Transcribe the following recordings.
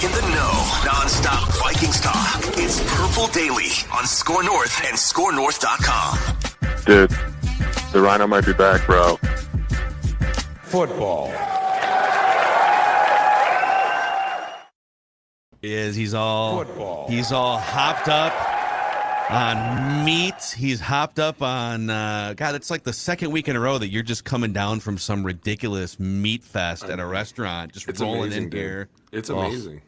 In the know, non-stop Vikings talk. It's Purple Daily on Score North and ScoreNorth.com. Dude, the Rhino might be back, bro. Football. He's all hopped up on meat. He's hopped up on God, it's like the second week in a row that you're just coming down from some ridiculous meat fest at a restaurant, just rolling amazing, in here. It's amazing.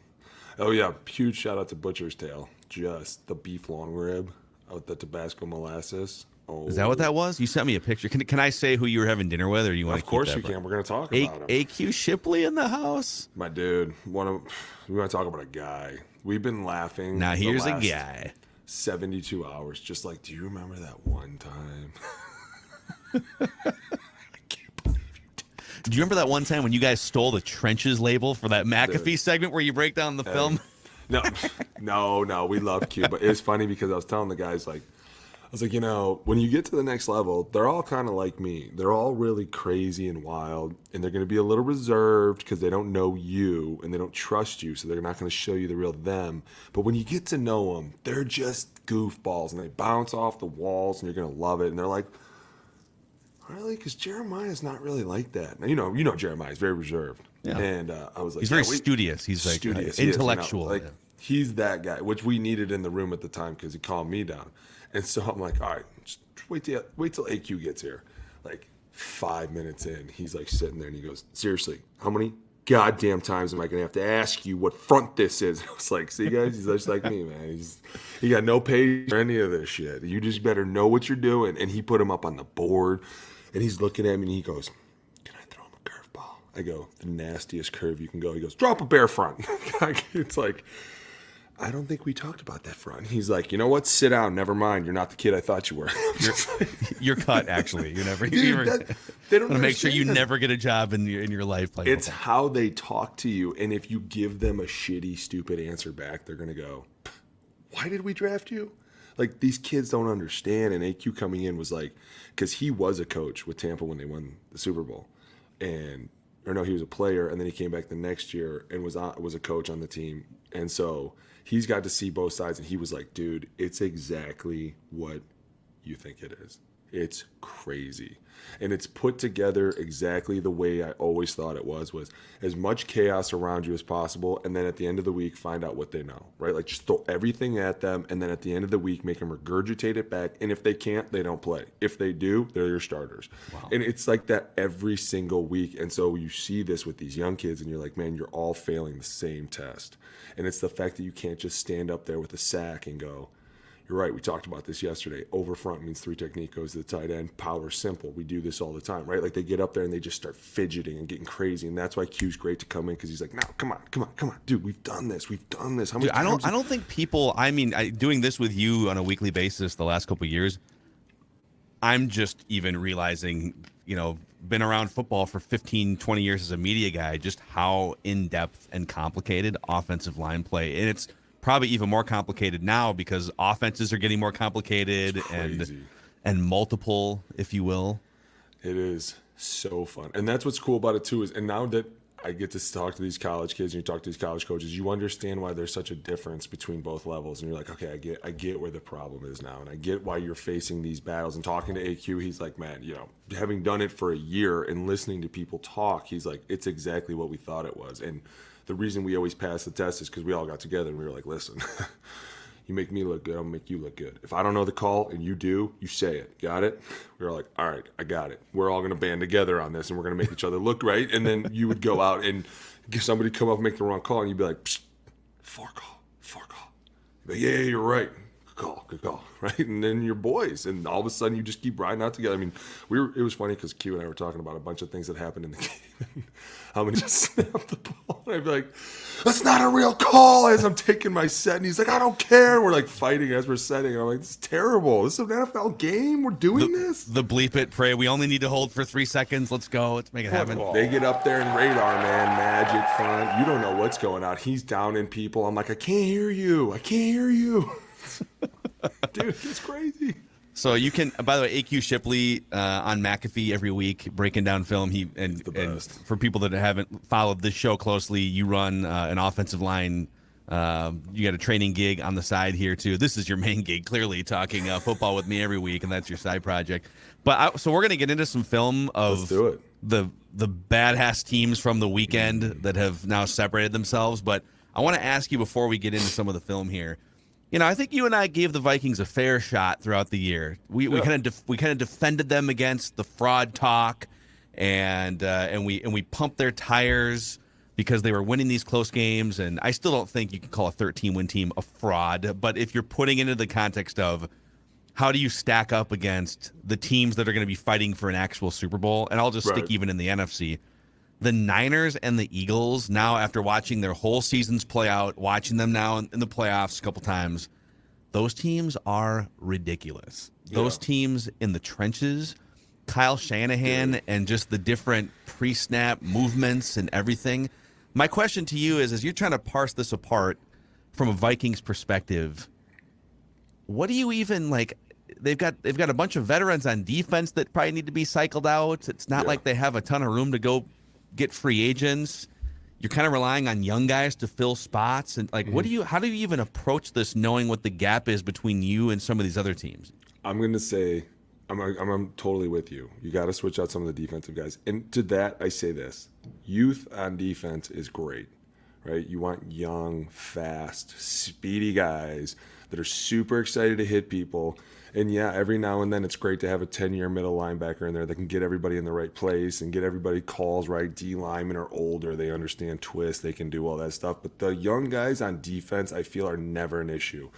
Oh yeah, huge shout out to Butcher's Tail. Just the beef long rib with the Tabasco molasses. Oh. Is that what that was? You sent me a picture. Can I say who you were having dinner with, or you want to? Of course you can. We're going to talk about him. AQ Shipley in the house. My dude. We want to talk about a guy. We've been laughing. Now here's a guy. 72 hours. Just like, do you remember that one time? Do you remember that one time when you guys stole the Trenches label for that McAfee segment where you break down the film? No. We love Q, but it's funny because I was telling the guys, like, I was like, when you get to the next level, they're all kind of like me. They're all really crazy and wild, and they're going to be a little reserved because they don't know you and they don't trust you, so they're not going to show you the real them. But when you get to know them, they're just goofballs, and they bounce off the walls, and you're going to love it. And they're like, really? Because Jeremiah's not really like that. Now, you know Jeremiah's very reserved. Yeah. And I was like, he's very studious. He's like studious. Intellectual. He's that guy, which we needed in the room at the time because he calmed me down. And so I'm like, all right, just wait till AQ gets here. Like 5 minutes in, he's like sitting there and he goes, seriously, how many goddamn times am I going to have to ask you what front this is? And I was like, see, guys, he's just like me, man. He got no page for any of this shit. You just better know what you're doing. And he put him up on the board, and he's looking at me, and he goes, can I throw him a curveball? I go, the nastiest curve you can go. He goes, drop a bear front. It's like, I don't think we talked about that front. He's like, you know what? Sit down. Never mind. You're not the kid I thought you were. You're cut, actually. You never. Dude, they don't make sure you never get a job in your life. It's how they talk to you, and if you give them a shitty, stupid answer back, they're gonna go, "Why did we draft you?" Like, these kids don't understand. And AQ coming in was like, because he was a coach with Tampa when they won the Super Bowl, he was a player, and then he came back the next year and was a coach on the team, and so he's got to see both sides, and he was like, dude, it's exactly what you think it is. It's crazy. And it's put together exactly the way I always thought it was as much chaos around you as possible, and then at the end of the week, find out what they know, right? Like, just throw everything at them, and then at the end of the week, make them regurgitate it back, and if they can't, they don't play. If they do, they're your starters. Wow. And it's like that every single week, and so you see this with these young kids, and you're like, man, you're all failing the same test. And it's the fact that you can't just stand up there with a sack and go, you're right, we talked about this yesterday. Over front means three technique goes to the tight end. Power simple. We do this all the time, right? Like, they get up there and they just start fidgeting and getting crazy. And that's why Q's great to come in, because he's like, no, come on. Dude, we've done this. How many times? I don't think people, doing this with you on a weekly basis the last couple of years, I'm just even realizing, been around football for 15, 20 years as a media guy, just how in-depth and complicated offensive line play. And it's probably even more complicated now because offenses are getting more complicated and multiple, if you will. It is so fun. And that's what's cool about it too, and now that I get to talk to these college kids and you talk to these college coaches, you understand why there's such a difference between both levels. And you're like, okay, I get where the problem is now. And I get why you're facing these battles. And talking to AQ, he's like, man, having done it for a year and listening to people talk, he's like, it's exactly what we thought it was. And the reason we always pass the test is because we all got together and we were like, listen, you make me look good, I'll make you look good. If I don't know the call and you do, you say it. Got it? We were like, all right, I got it. We're all going to band together on this, and we're going to make each other look right. And then you would go out and somebody come up and make the wrong call, and you'd be like, psst, four call. You'd be like, yeah, you're right. Good call, right? And then you're boys, and all of a sudden you just keep riding out together. I mean, it was funny because Q and I were talking about a bunch of things that happened in the game. How many just snapped the ball? And I'd be like, that's not a real call, as I'm taking my set. And he's like, I don't care. We're like fighting as we're setting. And I'm like, this is terrible. This is an NFL game. We're doing this. The bleep it, pray. We only need to hold for 3 seconds. Let's go. Let's make it happen. They get up there and radar, man, magic, fun. You don't know what's going on. He's downing people. I'm like, I can't hear you. Dude, it's crazy. So you can, by the way, AQ Shipley on McAfee every week, breaking down film. And for people that haven't followed this show closely, you run an offensive line. You got a training gig on the side here too. This is your main gig, clearly, talking football with me every week, and that's your side project. But so we're gonna get into some film of the badass teams from the weekend that have now separated themselves. But I want to ask you before we get into some of the film here. I think you and I gave the Vikings a fair shot throughout the year. We kind of defended them against the fraud talk, and we pumped their tires because they were winning these close games. And I still don't think you can call a 13-win team a fraud. But if you're putting it into the context of how do you stack up against the teams that are going to be fighting for an actual Super Bowl, and I'll just stick even in the NFC. The Niners and the Eagles, now after watching their whole seasons play out, watching them now in the playoffs a couple times, those teams are ridiculous. Those teams in the trenches, Kyle Shanahan and just the different pre-snap movements and everything. My question to you is, as you're trying to parse this apart from a Vikings perspective, what do you even like? They've got a bunch of veterans on defense that probably need to be cycled out. It's not like they have a ton of room to go get free agents. You're kind of relying on young guys to fill spots, and like, how do you even approach this, knowing what the gap is between you and some of these other teams? I'm gonna say, I'm totally with you. You got to switch out some of the defensive guys, and to that I say this: youth on defense is great, right? You want young, fast, speedy guys that are super excited to hit people. And yeah, every now and then it's great to have a 10-year middle linebacker in there that can get everybody in the right place and get everybody calls right. D linemen are older. They understand twists. They can do all that stuff. But the young guys on defense, I feel, are never an issue.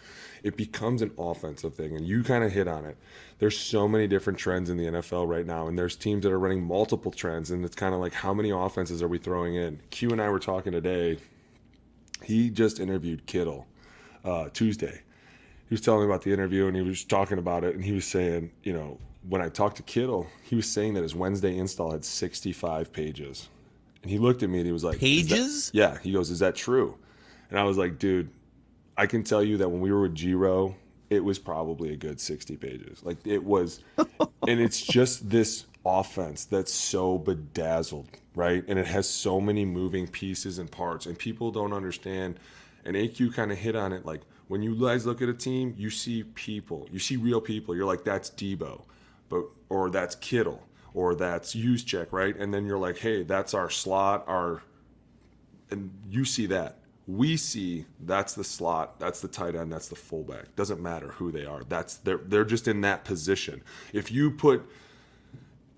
It becomes an offensive thing, and you kind of hit on it. There's so many different trends in the NFL right now, and there's teams that are running multiple trends, and it's kind of like, how many offenses are we throwing in? Q and I were talking today. He just interviewed Kittle Tuesday. He was telling me about the interview, and he was talking about it, and he was saying, when I talked to Kittle, he was saying that his Wednesday install had 65 pages. And he looked at me, and he was like... Pages? Yeah. He goes, is that true? And I was like, dude, I can tell you that when we were with G-Row, it was probably a good 60 pages. Like, it was... and it's just this offense that's so bedazzled, right? And it has so many moving pieces and parts, and people don't understand. And AQ kind of hit on it, like... When you guys look at a team, you see people. You see real people. You're like, that's Debo, or that's Kittle, or that's Juszczyk, right? And then you're like, hey, that's our slot, and you see that. We see that's the slot, that's the tight end, that's the fullback. Doesn't matter who they are. They're just in that position. If you put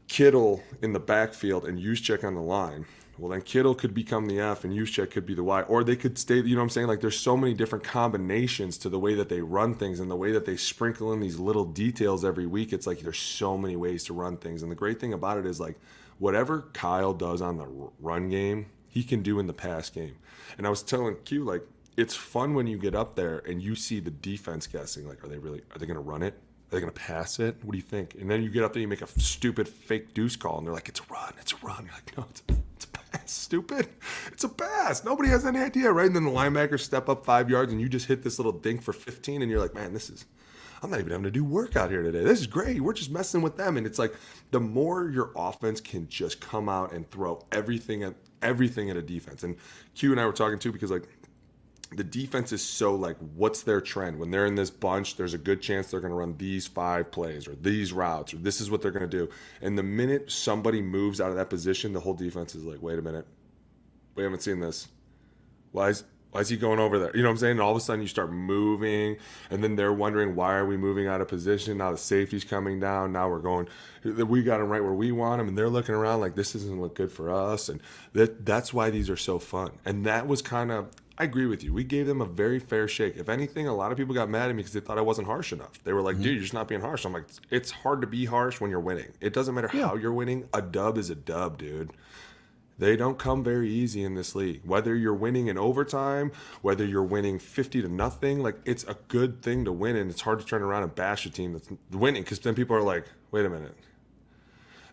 Kittle in the backfield and Juszczyk on the line, well, then Kittle could become the F and Juszczyk could be the Y, or they could stay, you know what I'm saying? Like, there's so many different combinations to the way that they run things and the way that they sprinkle in these little details every week. It's like there's so many ways to run things. And the great thing about it is, like, whatever Kyle does on the run game, he can do in the pass game. And I was telling Q, like, it's fun when you get up there and you see the defense guessing, like, are they going to run it? Are they going to pass it? What do you think? And then you get up there, you make a stupid fake deuce call, and they're like, it's a run. You're like, no, it's a pass, stupid. It's a pass. Nobody has any idea, right? And then the linebackers step up 5 yards, and you just hit this little dink for 15, and you're like, man, I'm not even having to do work out here today. This is great. We're just messing with them. And it's like, the more your offense can just come out and throw everything at a defense. And Q and I were talking too, because, like, the defense is so, like, what's their trend? When they're in this bunch, there's a good chance they're going to run these 5 plays or these routes, or this is what they're going to do. And the minute somebody moves out of that position, the whole defense is like, wait a minute. We haven't seen this. Why is he going over there? You know what I'm saying? And all of a sudden you start moving, and then they're wondering, why are we moving out of position? Now the safety's coming down. Now we got him right where we want him, and they're looking around like, this doesn't look good for us. And that's why these are so fun. And that was kind of... I agree with you. We gave them a very fair shake. If anything, a lot of people got mad at me because they thought I wasn't harsh enough. They were like, dude, you're just not being harsh. I'm like, it's hard to be harsh when you're winning. It doesn't matter how you're winning. A dub is a dub, dude. They don't come very easy in this league. Whether you're winning in overtime, whether you're winning 50-0, like, it's a good thing to win, and it's hard to turn around and bash a team that's winning, because then people are like, wait a minute.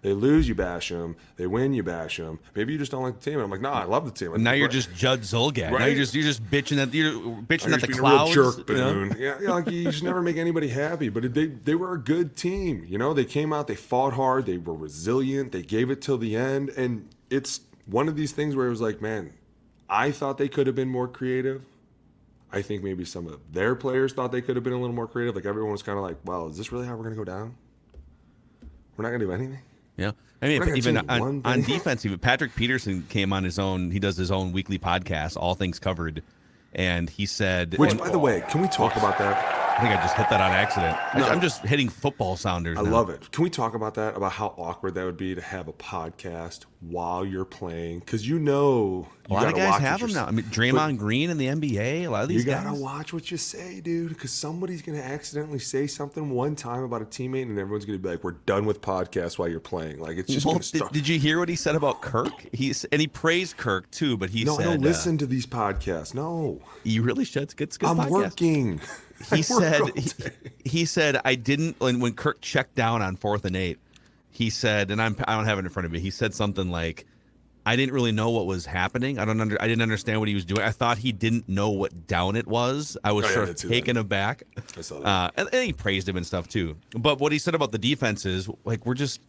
They lose, you bash them. They win, you bash them. Maybe you just don't like the team. And I'm like, no, I love the team. And now you're just Judd Zulgad. Right? Now you're just bitching at the being clouds. A real jerk, you know? Boone. Yeah, like you just never make anybody happy. But they were a good team. You know, they came out, they fought hard, they were resilient, they gave it till the end, and it's one of these things where it was like, man, I thought they could have been more creative. I think maybe some of their players thought they could have been a little more creative. Like everyone was kind of like, well, is this really how we're going to go down? We're not going to do anything? Yeah. I mean, even on defense, even Patrick Peterson came on his own. He does his own weekly podcast, All Things Covered. And he said... Which, by the way, can we talk about that? I think I just hit that on accident. No. I'm just hitting football sounders I now. love it. Can we talk about that? About how awkward that would be to have a podcast while you're playing? Because you know... A lot of guys have them now. I mean, Draymond Green in the NBA, a lot of these guys. You got to watch what you say, dude, because somebody's going to accidentally say something one time about a teammate, and everyone's going to be like, we're done with podcasts while you're playing. Like, it's just going to start. Did you hear what he said about Kirk? And he praised Kirk, too, but he said... No, I don't listen to these podcasts. No. You really should. It's good I'm podcast. Working. He said, I didn't... When Kirk checked down on 4th and 8, he said, and I don't have it in front of me, he said something like, I didn't really know what was happening. I didn't understand what he was doing. I thought he didn't know what down it was. I was sort of taken aback. I saw that. And he praised him and stuff too. But what he said about the defense is, like, we're just,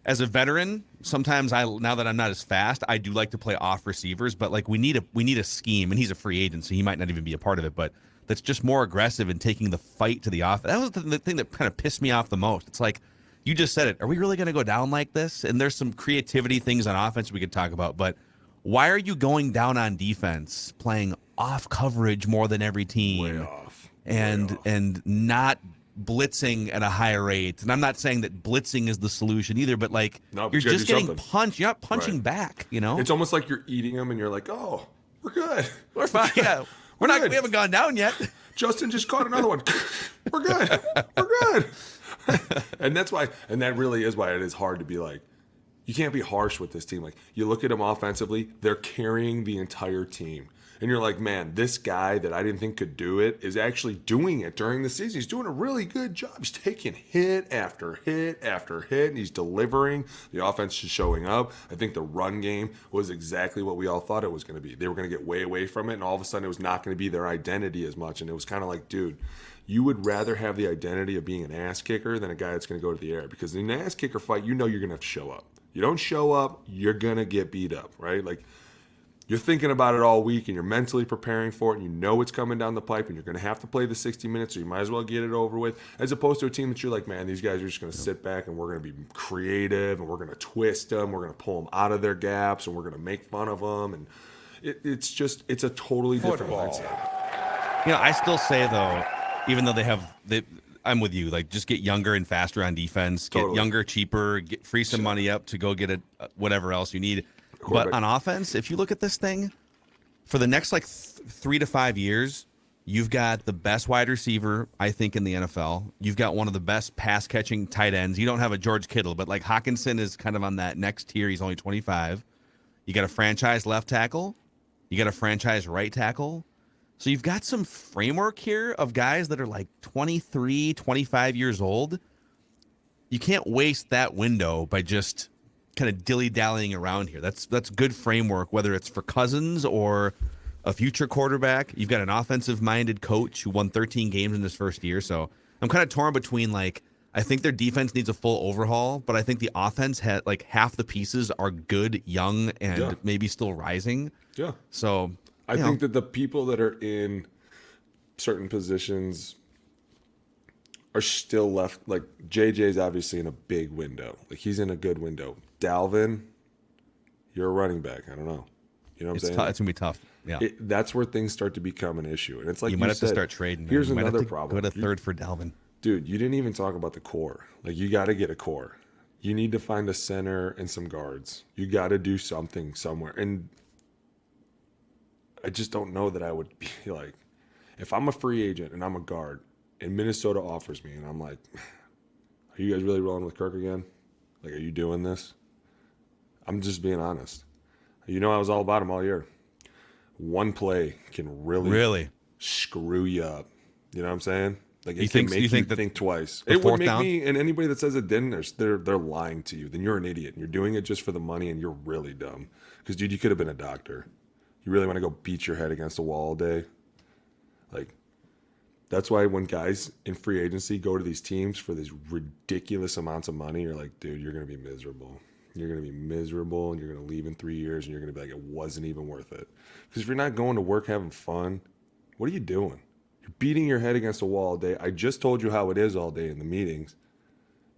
as a veteran, sometimes now that I'm not as fast, I do like to play off receivers. But like we need a scheme, and he's a free agent, so he might not even be a part of it. But that's just more aggressive and taking the fight to the offense. That was the thing that kind of pissed me off the most. It's like, you just said it. Are we really going to go down like this? And there's some creativity things on offense we could talk about, but why are you going down on defense, playing off coverage more than every team, Way off. and not blitzing at a high rate? And I'm not saying that blitzing is the solution either, but like you're just getting punched. You're not punching back. You know, it's almost like you're eating them, and you're like, oh, we're good. We're fine. Yeah, we're not. We haven't gone down yet. Justin just caught another one. We're good. We're good. And that's why, and that really is why it is hard to be like, you can't be harsh with this team. Like, you look at them offensively, they're carrying the entire team. And you're like, man, this guy that I didn't think could do it is actually doing it during the season. He's doing a really good job. He's taking hit after hit after hit, and he's delivering. The offense is showing up. I think the run game was exactly what we all thought it was going to be. They were going to get way away from it, and all of a sudden it was not going to be their identity as much. And it was kind of like, dude, you would rather have the identity of being an ass kicker than a guy that's going to go to the air. Because in an ass kicker fight, you know you're going to have to show up. You don't show up, you're going to get beat up, right? Like, you're thinking about it all week, and you're mentally preparing for it, and you know it's coming down the pipe, and you're going to have to play the 60 minutes, so you might as well get it over with, as opposed to a team that you're like, man, these guys are just going to sit back, and we're going to be creative, and we're going to twist them, we're going to pull them out of their gaps, and we're going to make fun of them, and it's a totally different mindset. You know, I still say, though, even though I'm with you, like, just get younger and faster on defense, get younger, cheaper, free some money up to go get whatever else you need. But on offense, if you look at this thing, for the next 3 to 5 years, you've got the best wide receiver, I think, in the NFL. You've got one of the best pass-catching tight ends. You don't have a George Kittle, but like Hawkinson is kind of on that next tier. He's only 25. You got a franchise left tackle. You got a franchise right tackle. So you've got some framework here of guys that are like 23, 25 years old. You can't waste that window by just kind of dilly-dallying around here. That's good framework, whether it's for Cousins or a future quarterback. You've got an offensive-minded coach who won 13 games in his first year. So I'm kind of torn between, like, I think their defense needs a full overhaul, but I think the offense had, like, half the pieces are good, young, and maybe still rising. Yeah. So I think that the people that are in certain positions are still left. Like, JJ's obviously in a big window. Like, he's in a good window. Dalvin, you're a running back. I don't know. You know what I'm saying? It's going to be tough. Yeah. That's where things start to become an issue. And it's like you might have to start trading. Here's another problem. Go to third for Dalvin. Dude, you didn't even talk about the core. Like, you got to get a core. You need to find a center and some guards. You got to do something somewhere. And I just don't know that I would be like, if I'm a free agent and I'm a guard and Minnesota offers me and I'm like, are you guys really rolling with Kirk again? Like, are you doing this? I'm just being honest. You know, I was all about him all year. One play can really screw you up. You know what I'm saying? Like You it think- can make you you think that think twice. the It would fourth make down? me, and anybody that says it didn't, they're lying to you. Then you're an idiot. And you're doing it just for the money, and you're really dumb. Because dude, you could have been a doctor. You really want to go beat your head against a wall all day? Like, that's why when guys in free agency go to these teams for these ridiculous amounts of money, you're like, dude, you're going to be miserable. You're going to be miserable, and you're going to leave in 3 years, and you're going to be like, it wasn't even worth it. Because if you're not going to work having fun, what are you doing? You're beating your head against a wall all day. I just told you how it is all day in the meetings.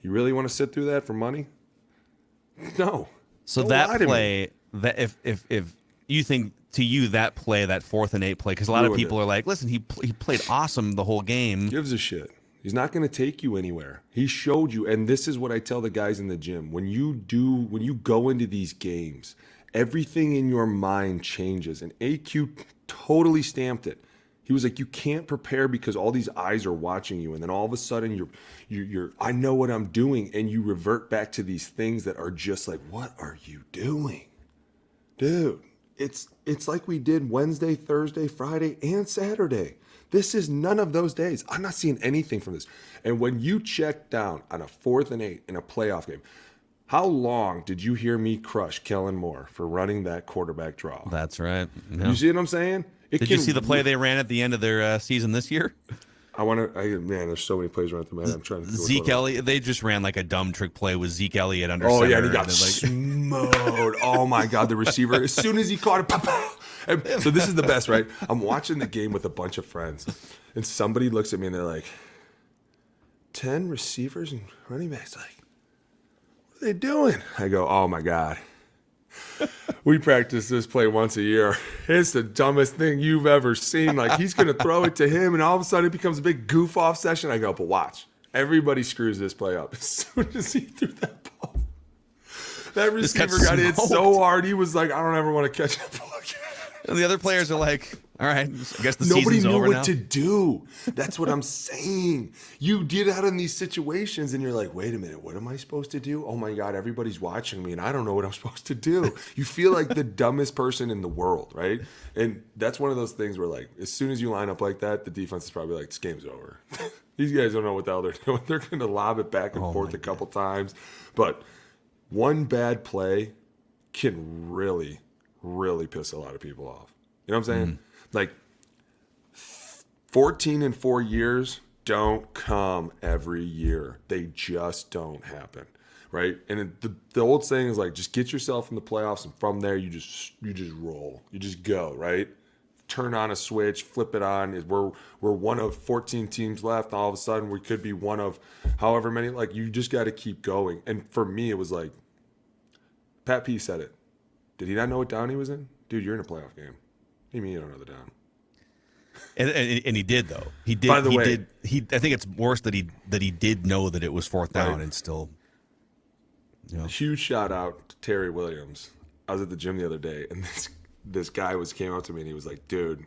You really want to sit through that for money? No. So Don't lie that to me. play, that if you think to you that play, that 4th and 8 play, because a lot of Ruined people it. are like, listen, he played awesome the whole game. Gives a shit. He's not going to take you anywhere. He showed you, and this is what I tell the guys in the gym. When you go into these games, everything in your mind changes, and AQ totally stamped it. He was like, you can't prepare because all these eyes are watching you, and then all of a sudden you're I know what I'm doing, and you revert back to these things that are just like, what are you doing, dude? It's like we did Wednesday, Thursday, Friday, and Saturday. This is none of those days. I'm not seeing anything from this. And when you check down on a 4th and 8 in a playoff game, how long did you hear me crush Kellen Moore for running that quarterback draw? That's right. Yeah. You see what I'm saying? Did you see the play they ran at the end of their season this year? Man, there's so many plays running through my head. I'm trying to think Zeke Elliott, they just ran like a dumb trick play with Zeke Elliott under Oh center. yeah, and he got and then, smoked. Oh my god, the receiver, as soon as he caught it, pow, pow. And so this is the best, right? I'm watching the game with a bunch of friends, and somebody looks at me and they're like, 10 receivers and running backs, like, what are they doing? I go, oh my god. We practice this play once a year. It's the dumbest thing you've ever seen. Like, he's going to throw it to him, and all of a sudden it becomes a big goof-off session. I go, but watch. Everybody screws this play up as soon as he threw that ball. That Just got receiver got hit smoked. so hard, he was like, I don't ever want to catch that ball again. and the other players are like, all right, I guess the Nobody season's knew over what now. to do. That's what I'm saying. You get out in these situations and you're like, wait a minute, what am I supposed to do? Oh my God, everybody's watching me and I don't know what I'm supposed to do. You feel like the dumbest person in the world, right? And that's one of those things where, like, as soon as you line up like that, the defense is probably like, this game's over. These guys don't know what the hell they're doing. They're going to lob it back and forth a couple times. But one bad play can really, really piss a lot of people off. You know what I'm saying? Like, 14 in 4 years don't come every year. They just don't happen, right? And the old saying is like, just get yourself in the playoffs, and from there you just roll, you just go, right? Turn on a switch, flip it on. We're one of 14 teams left. All of a sudden, we could be one of however many. Like, you just got to keep going. And for me, it was like, Pat P said it. Did he not know what down he was in? Dude, you're in a playoff game. What do you mean you don't know the down? And he did, though. He did. By the way- I think it's worse that he did know that it was 4th down Right. and still. You know. Huge shout out to Terry Williams. I was at the gym the other day, and this guy came up to me and he was like, "Dude,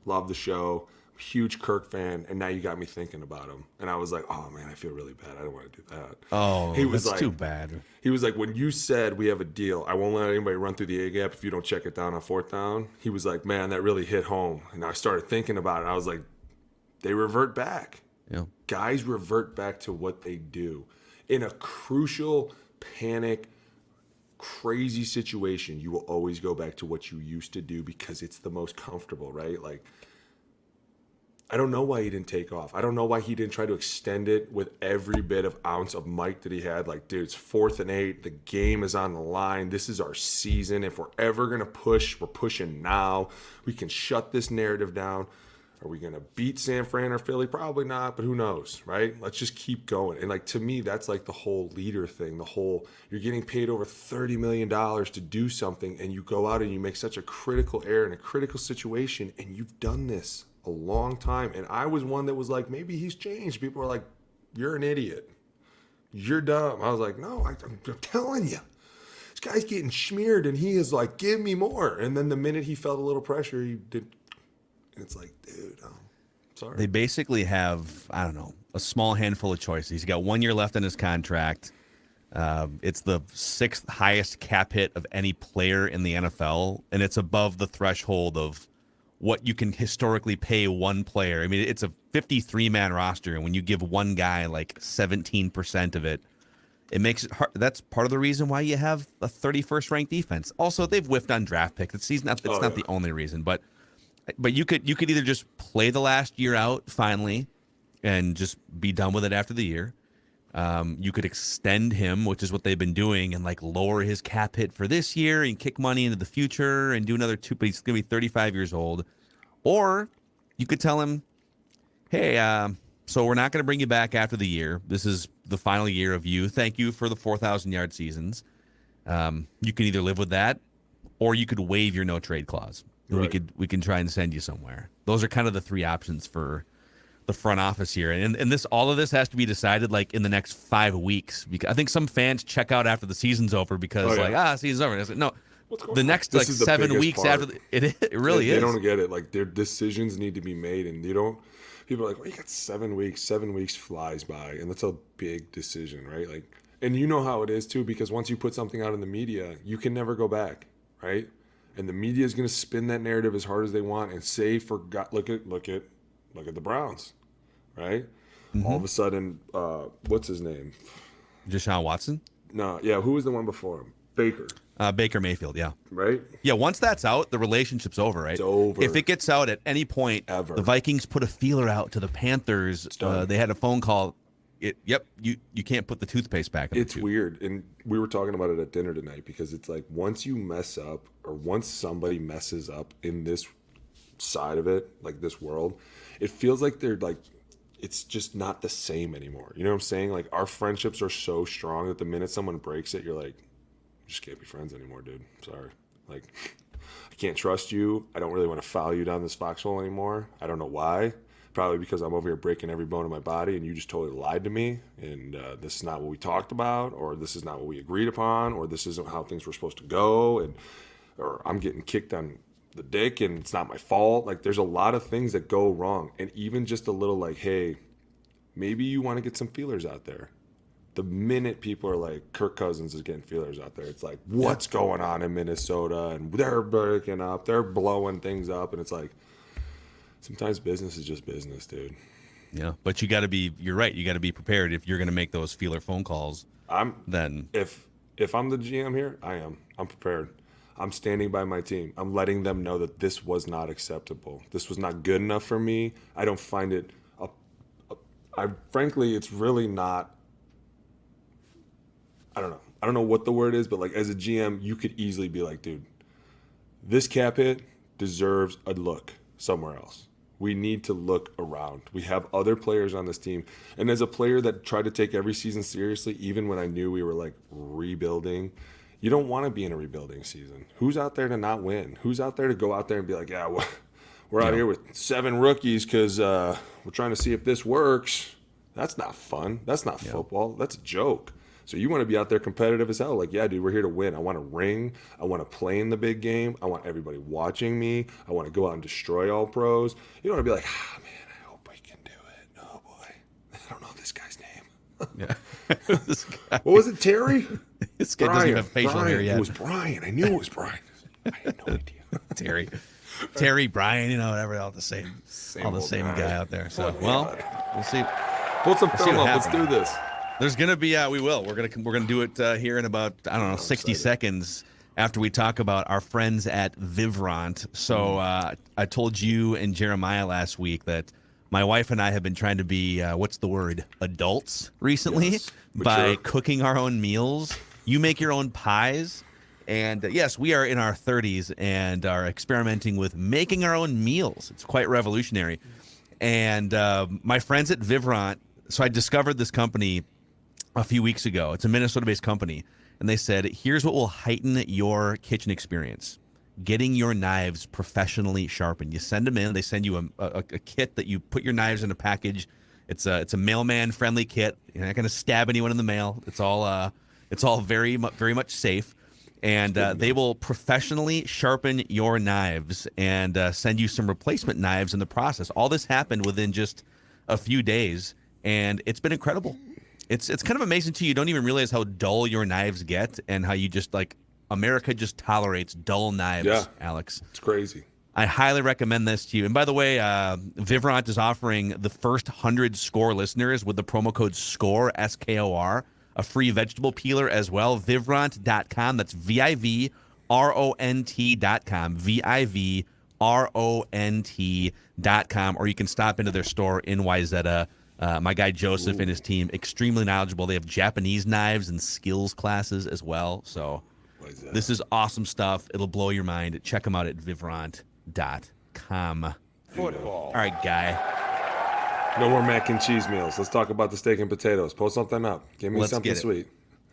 love the show, huge Kirk fan, and now you got me thinking about him." And I was like, "Oh man, I feel really bad. I don't want to do that." Oh, He was that's like- too bad. He was like, "When you said we have a deal, I won't let anybody run through the A gap if you don't check it down on 4th down." He was like, "Man, that really hit home." And I started thinking about it. I was like, they revert back. Yeah. Guys revert back to what they do. In a crucial, panic, crazy situation, you will always go back to what you used to do because it's the most comfortable, right? Like, I don't know why he didn't take off. I don't know why he didn't try to extend it with every bit of ounce of might that he had. Like, dude, it's 4th and 8. The game is on the line. This is our season. If we're ever going to push, we're pushing now. We can shut this narrative down. Are we going to beat San Fran or Philly? Probably not, but who knows, right? Let's just keep going. And, like, to me, that's like the whole leader thing. The whole, you're getting paid over $30 million to do something, and you go out and you make such a critical error in a critical situation, and you've done this a long time. And I was one that was like, maybe he's changed. People were like, you're an idiot. You're dumb. I was like, no, I'm telling you. This guy's getting smeared, and he is like, give me more. And then the minute he felt a little pressure, he did. And it's like, dude, sorry. They basically have, I don't know, a small handful of choices. He's got 1 year left in his contract. It's the 6th highest cap hit of any player in the NFL, and it's above the threshold of what you can historically pay one player. I mean, it's a 53-man roster, and when you give one guy like 17% of it, it makes it hard. That's part of the reason why you have a 31st ranked defense. Also, they've whiffed on draft picks. It's not the only reason, but you could either just play the last year out finally and just be done with it after the year. You could extend him, which is what they've been doing, and like lower his cap hit for this year and kick money into the future and do another 2, but he's going to be 35 years old. Or you could tell him, hey, so we're not going to bring you back after the year. This is the final year of you. Thank you for the 4,000-yard seasons. You can either live with that, or you could waive your no-trade clause. Right. We can try and send you somewhere. Those are kind of the 3 options for the front office here, and all of this has to be decided like in the next 5 weeks. Because I think some fans check out after the season's over because season's over. And I said, no, the next like 7 weeks part. After it really is. They don't get it. Like their decisions need to be made, and you don't. People are like, well, you got 7 weeks. 7 weeks flies by, and that's a big decision, right? Like, and you know how it is too, because once you put something out in the media, you can never go back, right? And the media is going to spin that narrative as hard as they want and say, look at the Browns. Right? Mm-hmm. All of a sudden, what's his name? Deshaun Watson? No, yeah. Who was the one before him? Baker. Baker Mayfield, yeah. Right? Yeah, once that's out, the relationship's over, right? It's over. If it gets out at any point, ever. The Vikings put a feeler out to the Panthers. They had a phone call. You can't put the toothpaste back in It's the tube. Weird. And we were talking about it at dinner tonight because it's like once you mess up or once somebody messes up in this side of it, like this world, it feels like they're like, it's just not the same anymore. You know what I'm saying? Like our friendships are so strong that the minute someone breaks it, you're like, you just can't be friends anymore, dude. Sorry. Like, I can't trust you. I don't really want to follow you down this foxhole anymore. I don't know why. Probably because I'm over here breaking every bone in my body and you just totally lied to me. And this is not what we talked about, or this is not what we agreed upon, or this isn't how things were supposed to go. Or I'm getting kicked on the dick and it's not my fault. Like there's a lot of things that go wrong, and even just a little like, hey, maybe you want to get some feelers out there. The minute people are like, Kirk Cousins is getting feelers out there, it's like, what's going on in Minnesota? And they're breaking up, they're blowing things up, and it's like, sometimes business is just business, dude. Yeah, but you're right, you got to be prepared if you're going to make those feeler phone calls. If I'm the GM here, I'm prepared. I'm standing by my team. I'm letting them know that this was not acceptable. This was not good enough for me. I don't find it. Frankly, it's really not. I don't know. I don't know what the word is, but like as a GM, you could easily be like, dude, this cap hit deserves a look somewhere else. We need to look around. We have other players on this team. And as a player that tried to take every season seriously, even when I knew we were like rebuilding, you don't want to be in a rebuilding season. Who's out there to not win? Who's out there to go out there and be like, yeah, we're out here with 7 rookies because we're trying to see if this works. That's not fun. That's not football. That's a joke. So you want to be out there competitive as hell. Like, yeah, dude, we're here to win. I want to ring. I want to play in the big game. I want everybody watching me. I want to go out and destroy all pros. You don't want to be like, man, I hope we can do it. Oh, boy. I don't know this guy's name. Yeah. What was it, Terry? This guy doesn't even have facial hair yet. It was Brian. I knew it was Brian. I had no idea. Terry, Brian, whatever, all the same guy out there. So, we'll see. Put some film up. Let's do this. There's gonna be we will. We're gonna do it here in about 60 seconds after we talk about our friends at Vivrant. So I told you and Jeremiah last week that my wife and I have been trying to be adults recently by cooking our own meals. You make your own pies. And yes, we are in our 30s and are experimenting with making our own meals. It's quite revolutionary. And my friends at Vivrant, so I discovered this company a few weeks ago. It's a Minnesota-based company. And they said, here's what will heighten your kitchen experience. Getting your knives professionally sharpened. You send them in. They send you a kit that you put your knives in a package. It's a mailman-friendly kit. You're not going to stab anyone in the mail. It's all very much safe. And they will professionally sharpen your knives and send you some replacement knives in the process. All this happened within just a few days, and it's been incredible. It's kind of amazing, too. You don't even realize how dull your knives get and how you just, America just tolerates dull knives, Alex. It's crazy. I highly recommend this to you. And by the way, Vivrant is offering the first 100 Score listeners with the promo code SCORE, SKOR, a free vegetable peeler as well. Vivrant.com. That's VIVRONT.com. VIVRONT.com. Or you can stop into their store in Wayzata. My guy Joseph and his team, extremely knowledgeable. They have Japanese knives and skills classes as well. So this is awesome stuff. It'll blow your mind. Check them out at Vivrant.com. Football. All right, guy. No more mac and cheese meals. Let's talk about the steak and potatoes. Pull something up. Give me something sweet.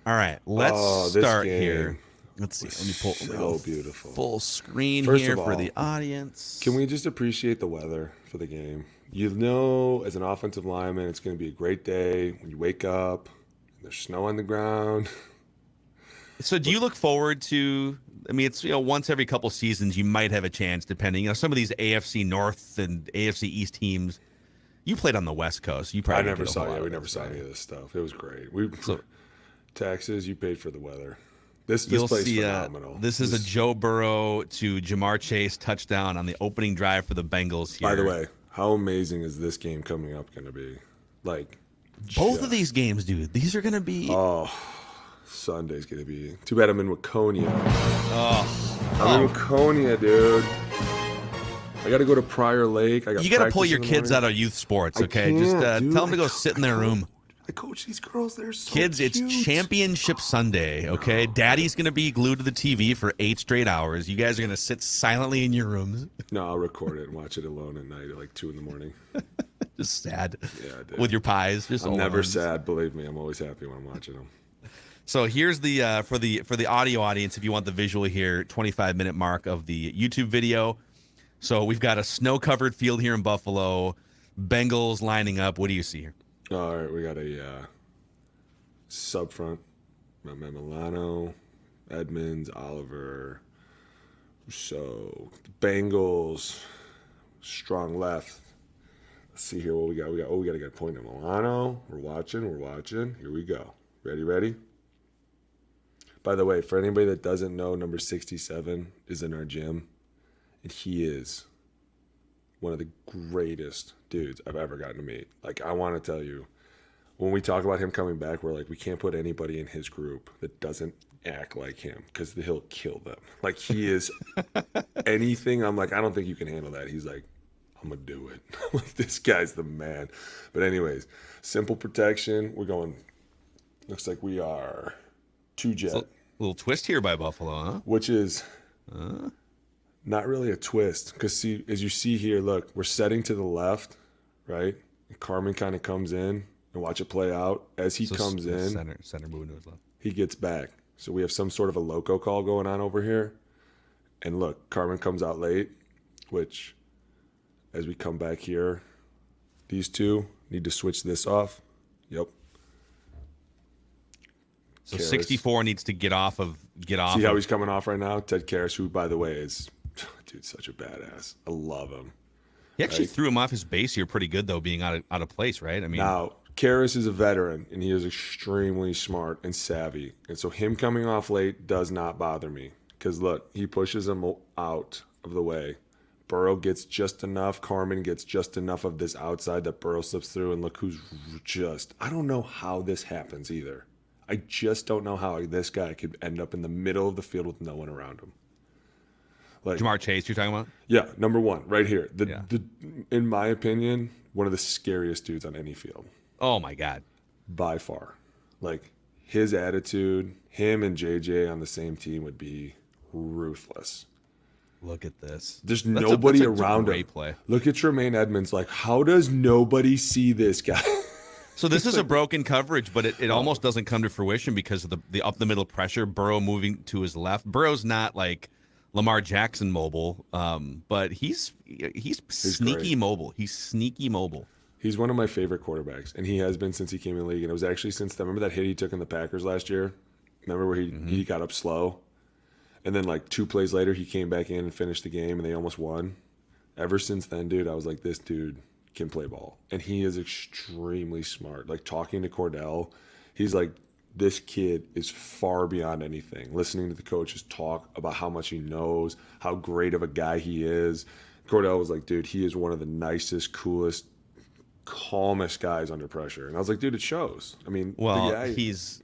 All right, let's start here. Let's see. Let me pull beautiful. Full screen First here of all, for the audience. Can we just appreciate the weather for the game? You know, as an offensive lineman, it's going to be a great day when you wake up. There's snow on the ground. So do you look forward to, I mean, it's, once every couple seasons you might have a chance, depending, some of these AFC North and AFC East teams, you played on the West Coast. You probably we never saw any of this stuff. It was great. Taxes, you paid for the weather. This place is phenomenal. This is a Joe Burrow to Jamar Chase touchdown on the opening drive for the Bengals here. By the way, how amazing is this game coming up going to be? Both of these games, dude, these are going to be... Oh, Sunday's going to be... Too bad I'm in Waconia. I'm in Waconia, dude. I got to go to Prior Lake. You got to pull your kids out of youth sports, okay? Just tell them to go sit in their room. I coach these girls. They're so Kids, cute. It's Championship Sunday, okay? Daddy's going to be glued to the TV for 8 straight hours. You guys are going to sit silently in your rooms. No, I'll record it and watch it alone at night at 2 in the morning. Just sad. Yeah, dude. With your pies. I'm never sad. Believe me, I'm always happy when I'm watching them. So here's the for the audio audience, if you want the visual here, 25-minute mark of the YouTube video. So we've got a snow-covered field here in Buffalo. Bengals lining up. What do you see here? All right, we got a sub front. Milano, Edmonds, Oliver. So Bengals, strong left. Let's see here what we got. We got a good point in Milano. We're watching. Here we go. Ready? By the way, for anybody that doesn't know, number 67 is in our gym, and he is one of the greatest dudes I've ever gotten to meet. I want to tell you, when we talk about him coming back, we're like, we can't put anybody in his group that doesn't act like him because he'll kill them. He is anything. I'm like, I don't think you can handle that. He's like, I'm going to do it. This guy's the man. But anyways, simple protection. We're going, looks like we are 2 jet. A little twist here by Buffalo, huh? Which is... not really a twist, because see, as you see here, look, we're setting to the left, right? And Carmen kind of comes in, and watch it play out. As he comes in, center moving to his left. He gets back. So we have some sort of a loco call going on over here. And look, Carmen comes out late, which, as we come back here, these two need to switch this off. Yep. So Karras. 64 needs to get off. See how he's coming off right now? Ted Karras, who, by the way, is... Dude, such a badass. I love him. He actually threw him off his base here pretty good, though, being out of place, right? I mean, now, Karras is a veteran, and he is extremely smart and savvy. And so him coming off late does not bother me. Because, look, he pushes him out of the way. Burrow gets just enough. Carmen gets just enough of this outside that Burrow slips through. And look who's just... I don't know how this happens either. I just don't know how this guy could end up in the middle of the field with no one around him. Jamar Chase, you're talking about? Yeah, number 1, right here. In my opinion, one of the scariest dudes on any field. Oh, my God. By far. His attitude, him and JJ on the same team would be ruthless. Look at this. There's nobody around him. Play. Look at Tremaine Edmonds. How does nobody see this guy? So this is a broken coverage, but it almost doesn't come to fruition because of the up-the-middle pressure, Burrow moving to his left. Burrow's not Lamar Jackson mobile, but he's sneaky great. Mobile. He's sneaky mobile. He's one of my favorite quarterbacks, and he has been since he came in the league. And it was actually since then. Remember that hit he took in the Packers last year? Remember where he got up slow? And then 2 plays later, he came back in and finished the game, and they almost won. Ever since then, dude, I was like, this dude can play ball. And he is extremely smart. Talking to Cordell, he's this kid is far beyond anything. Listening to the coaches talk about how much he knows, how great of a guy he is. Cordell was like, dude, he is one of the nicest, coolest, calmest guys under pressure. And I was like, dude, it shows. I mean, Well, the guy, he's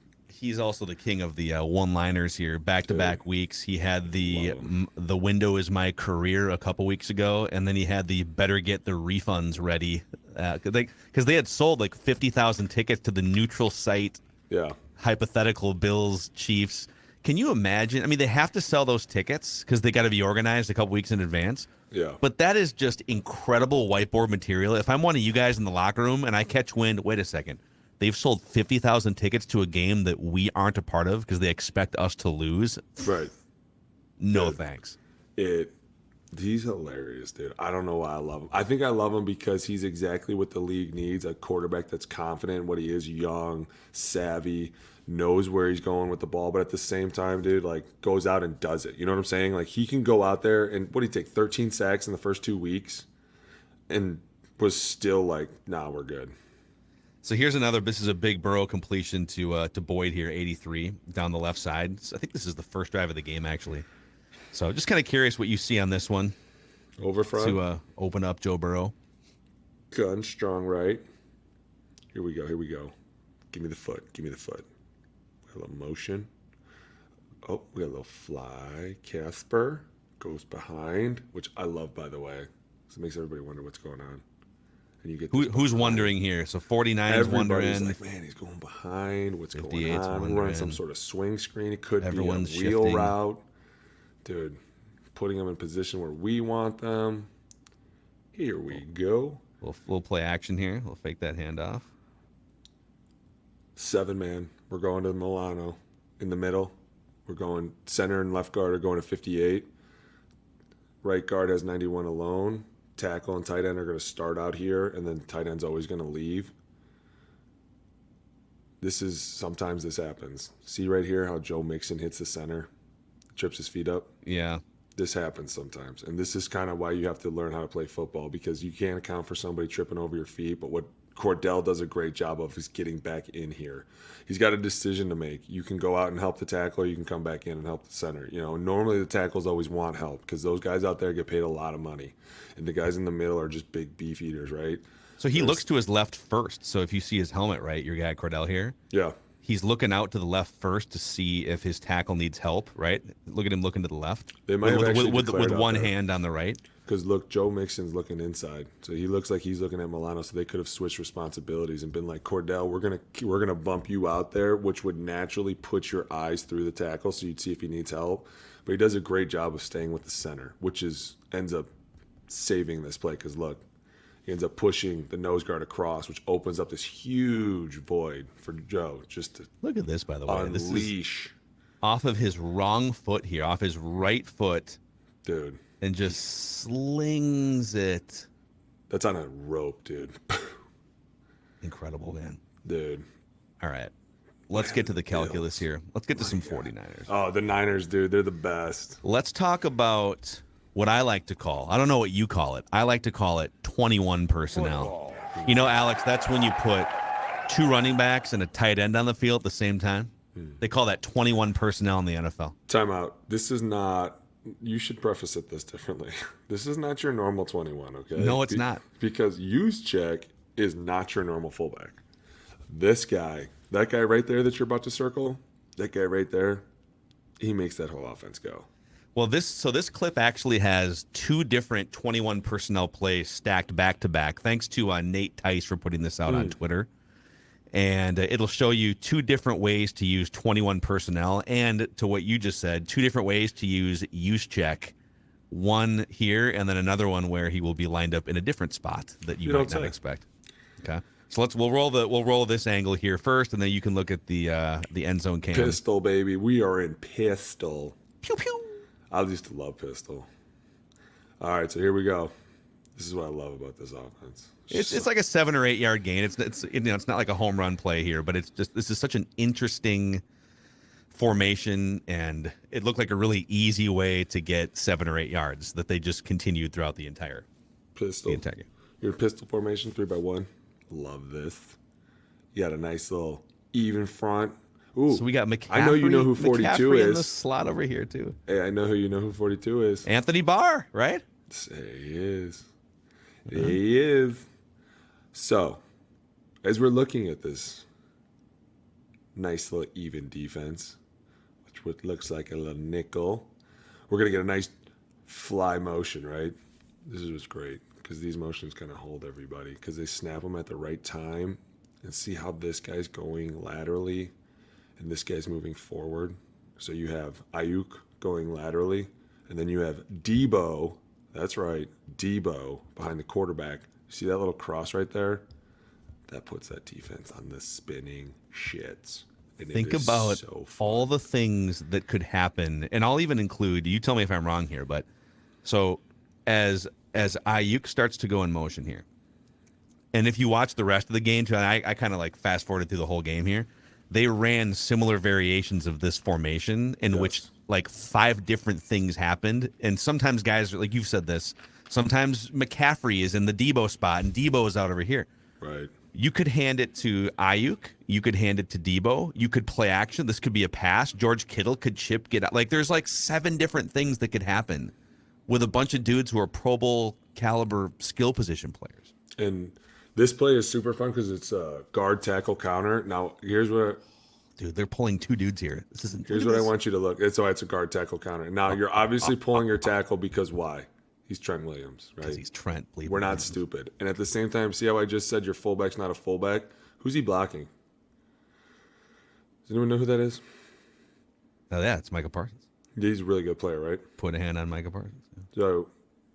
also the king of the one-liners here. Back-to-back weeks, he had the window is my career a couple weeks ago, and then he had the better get the refunds ready because they had sold like 50,000 tickets to the neutral site. yeah. Hypothetical Bills Chiefs. Can you imagine? I mean, they have to sell those tickets because they got to be organized a couple weeks in advance. Yeah. But that is just incredible whiteboard material. If I'm one of you guys in the locker room and I catch wind, wait a second, they've sold 50,000 tickets to a game that we aren't a part of because they expect us to lose. Right. No thanks. He's hilarious, dude. I don't know why I love him. I think I love him because he's exactly what the league needs, a quarterback that's confident in what he is, young, savvy, knows where he's going with the ball, but at the same time, dude, like goes out and does it. You know what I'm saying? Like he can go out there and what did he take? 13 sacks in the first 2 weeks and was still like, nah, we're good. So here's another. This is a big Burrow completion to Boyd here, 83 down the left side. So I think this is the first drive of the game, actually. So just kind of curious what you see on this one. Over front. To open up Joe Burrow. Gun, strong right. Here we go. Give me the foot. A little motion. Oh, we got a little fly. Casper goes behind, which I love, by the way. So it makes everybody wonder what's going on. And you get who's wondering here? So 49 is wondering. Everybody's like, man, he's going behind. What's going 58's on? Running some sort of swing screen. It could Everyone's be a wheel shifting. route. Dude, putting them in position where we want them. Here we go. We'll play action here. We'll fake that handoff. 7-man. We're going to Milano in the middle. We're going center and left guard are going to 58. Right guard has 91 alone. Tackle and tight end are going to start out here, and then tight end's always going to leave. Sometimes this happens. See right here how Joe Mixon hits the center, trips his feet up? Yeah. This happens sometimes. And this is kind of why you have to learn how to play football, because you can't account for somebody tripping over your feet. But what Cordell does a great job of is getting back in here. He's got a decision to make. You can go out and help the tackle, or you can come back in and help the center. You know, normally the tackles always want help because those guys out there get paid a lot of money. And the guys in the middle are just big beef eaters, right? So he looks to his left first. So if you see his helmet, right, your guy Cordell here, Yeah. he's looking out to the left first to see if his tackle needs help, right? Look at him looking to the left. They might have actually with declared out one there. hand on the right. Because look, Joe Mixon's looking inside, so he looks like he's looking at Milano. So they could have switched responsibilities and been like, Cordell, we're gonna bump you out there, which would naturally put your eyes through the tackle, so you'd see if he needs help. But he does a great job of staying with the center, which ends up saving this play. Because look, he ends up pushing the nose guard across, which opens up this huge void for Joe just to Look at this, by the way. This is unleash, off of his wrong foot here, off his right foot, dude. and just slings it. That's on a rope, dude. Incredible, man. Dude. All right. Let's get to the calculus here. Let's get to some 49ers. Oh, the Niners, dude. They're the best. Let's talk about what I like to call, I don't know what you call it. I like to call it 21 personnel. You know, Alex, that's when you put two running backs and a tight end on the field at the same time. They call that 21 personnel in the NFL. Timeout. This is not. You should preface it this differently. This is not your normal 21, okay? No, it's not. Because Juszczyk is not your normal fullback. This guy, that guy right there that you're about to circle, that guy right there, he makes that whole offense go. Well, this clip actually has two different 21 personnel plays stacked back to back. Thanks to Nate Tice for putting this out on Twitter. And it'll show you two different ways to use 21 personnel, and to what you just said, two different ways to use Juszczyk. One here, and then another one where he will be lined up in a different spot that you might not expect. Okay, so we'll roll this angle here first, and then you can look at the end zone cam. Pistol, baby, we are in pistol. Pew pew. I used to love pistol. All right, so here we go. This is what I love about this offense. It's like a 7 or 8 yard gain. It's it's not like a home run play here, but it's just, this is such an interesting formation, and it looked like a really easy way to get 7 or 8 yards that they just continued throughout the entire pistol. Your pistol formation 3-by-1. Love this. You got a nice little even front. Ooh, So we got McCaffrey. I know you know who 42 McCaffrey in the is. slot over here too. Hey, I know who 42 is. Anthony Barr, right? He is. He is. So, as we're looking at this nice little even defense, which looks like a little nickel, we're going to get a nice fly motion, right? This is what's great because these motions kind of hold everybody because they snap them at the right time and see how this guy's going laterally and this guy's moving forward. So you have Ayuk going laterally and then you have Debo. That's right, Debo behind the quarterback. See that little cross right there? That puts that defense on the spinning shits. And Think about all the things that could happen, and I'll even include. You tell me if I'm wrong here, but so as Ayuk starts to go in motion here, and if you watch the rest of the game too, and I kind of like fast forwarded through the whole game here. They ran similar variations of this formation in which like 5 different things happened, and sometimes guys like you've said this. Sometimes McCaffrey is in the Debo spot, and Debo is out over here. Right. You could hand it to Ayuk. You could hand it to Debo. You could play action. This could be a pass. George Kittle could chip, get out. Like, there's like 7 different things that could happen with a bunch of dudes who are Pro Bowl caliber skill position players. And this play is super fun because it's a guard tackle counter. Now, here's what... Dude, they're pulling 2 dudes here. This isn't. Here's what I want you to look. It's a guard tackle counter. Now, you're obviously pulling your tackle because why? He's Trent Williams, right? Because he's Trent. We're not stupid. And at the same time, see how I just said your fullback's not a fullback? Who's he blocking? Does anyone know who that is? Oh, yeah, it's Micah Parsons. He's a really good player, right? Put a hand on Micah Parsons. So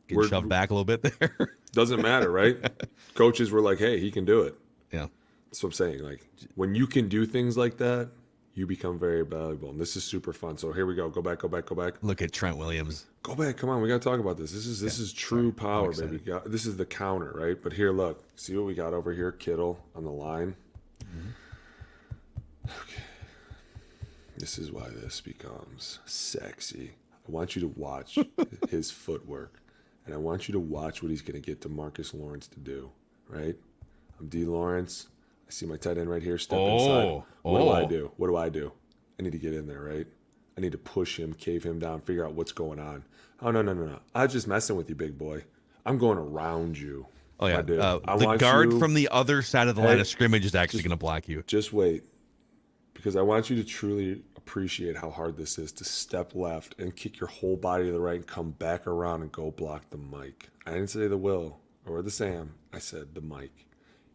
Get shoved back a little bit there. Doesn't matter, right? Coaches were like, hey, he can do it. Yeah. That's what I'm saying. Like, when you can do things like that, you become very valuable. And this is super fun. So here we go. Go back. Look at Trent Williams. Go back. Come on. We got to talk about this. This is true power, baby. This is the counter, right? But here, look. See what we got over here? Kittle on the line. Mm-hmm. Okay. This is why this becomes sexy. I want you to watch his footwork. And I want you to watch what he's going to get DeMarcus Lawrence to do, right? I'm D. Lawrence. I see my tight end right here. Step inside. What do I do? What do I do? I need to get in there, right? I need to push him, cave him down, figure out what's going on. Oh, no. I was just messing with you, big boy. I'm going around you. Oh, yeah. The guard from the other side of the line of scrimmage is actually going to block you. Just wait. Because I want you to truly appreciate how hard this is to step left and kick your whole body to the right and come back around and go block the Mike. I didn't say the Will or the Sam. I said the Mike.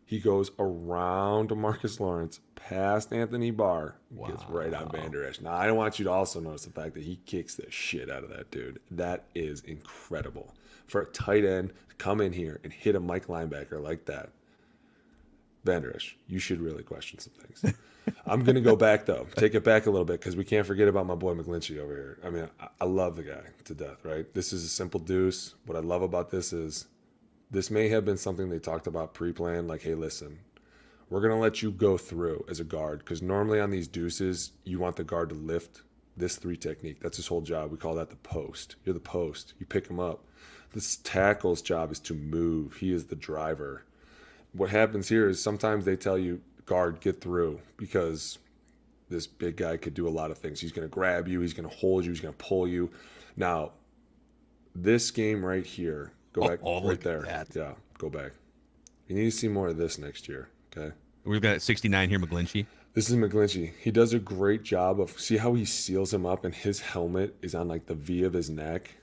He goes around to Marcus Lawrence, past Anthony Barr, gets right on Van Der Esch. Now, I want you to also notice the fact that he kicks the shit out of that dude. That is incredible. For a tight end to come in here and hit a Mike linebacker like that, Van Der Esch, you should really question some things. I'm going to go back, though. Take it back a little bit because we can't forget about my boy McGlinchey over here. I mean, I love the guy to death, right? This is a simple deuce. What I love about this is this may have been something they talked about pre-planned, like, hey, listen, we're going to let you go through as a guard because normally on these deuces, you want the guard to lift this 3 technique. That's his whole job. We call that the post. You're the post. You pick him up. This tackle's job is to move. He is the driver. What happens here is sometimes they tell you, guard, get through, because this big guy could do a lot of things. He's going to grab you. He's going to hold you. He's going to pull you. Now, this game right here, go back right there. Yeah, go back. You need to see more of this next year, okay? We've got 69 here, McGlinchey. This is McGlinchey. He does a great job of, see how he seals him up and his helmet is on like the V of his neck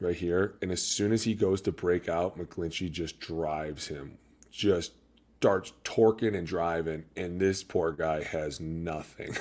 right here. And as soon as he goes to break out, McGlinchey just drives him, just starts torquing and driving, and this poor guy has nothing.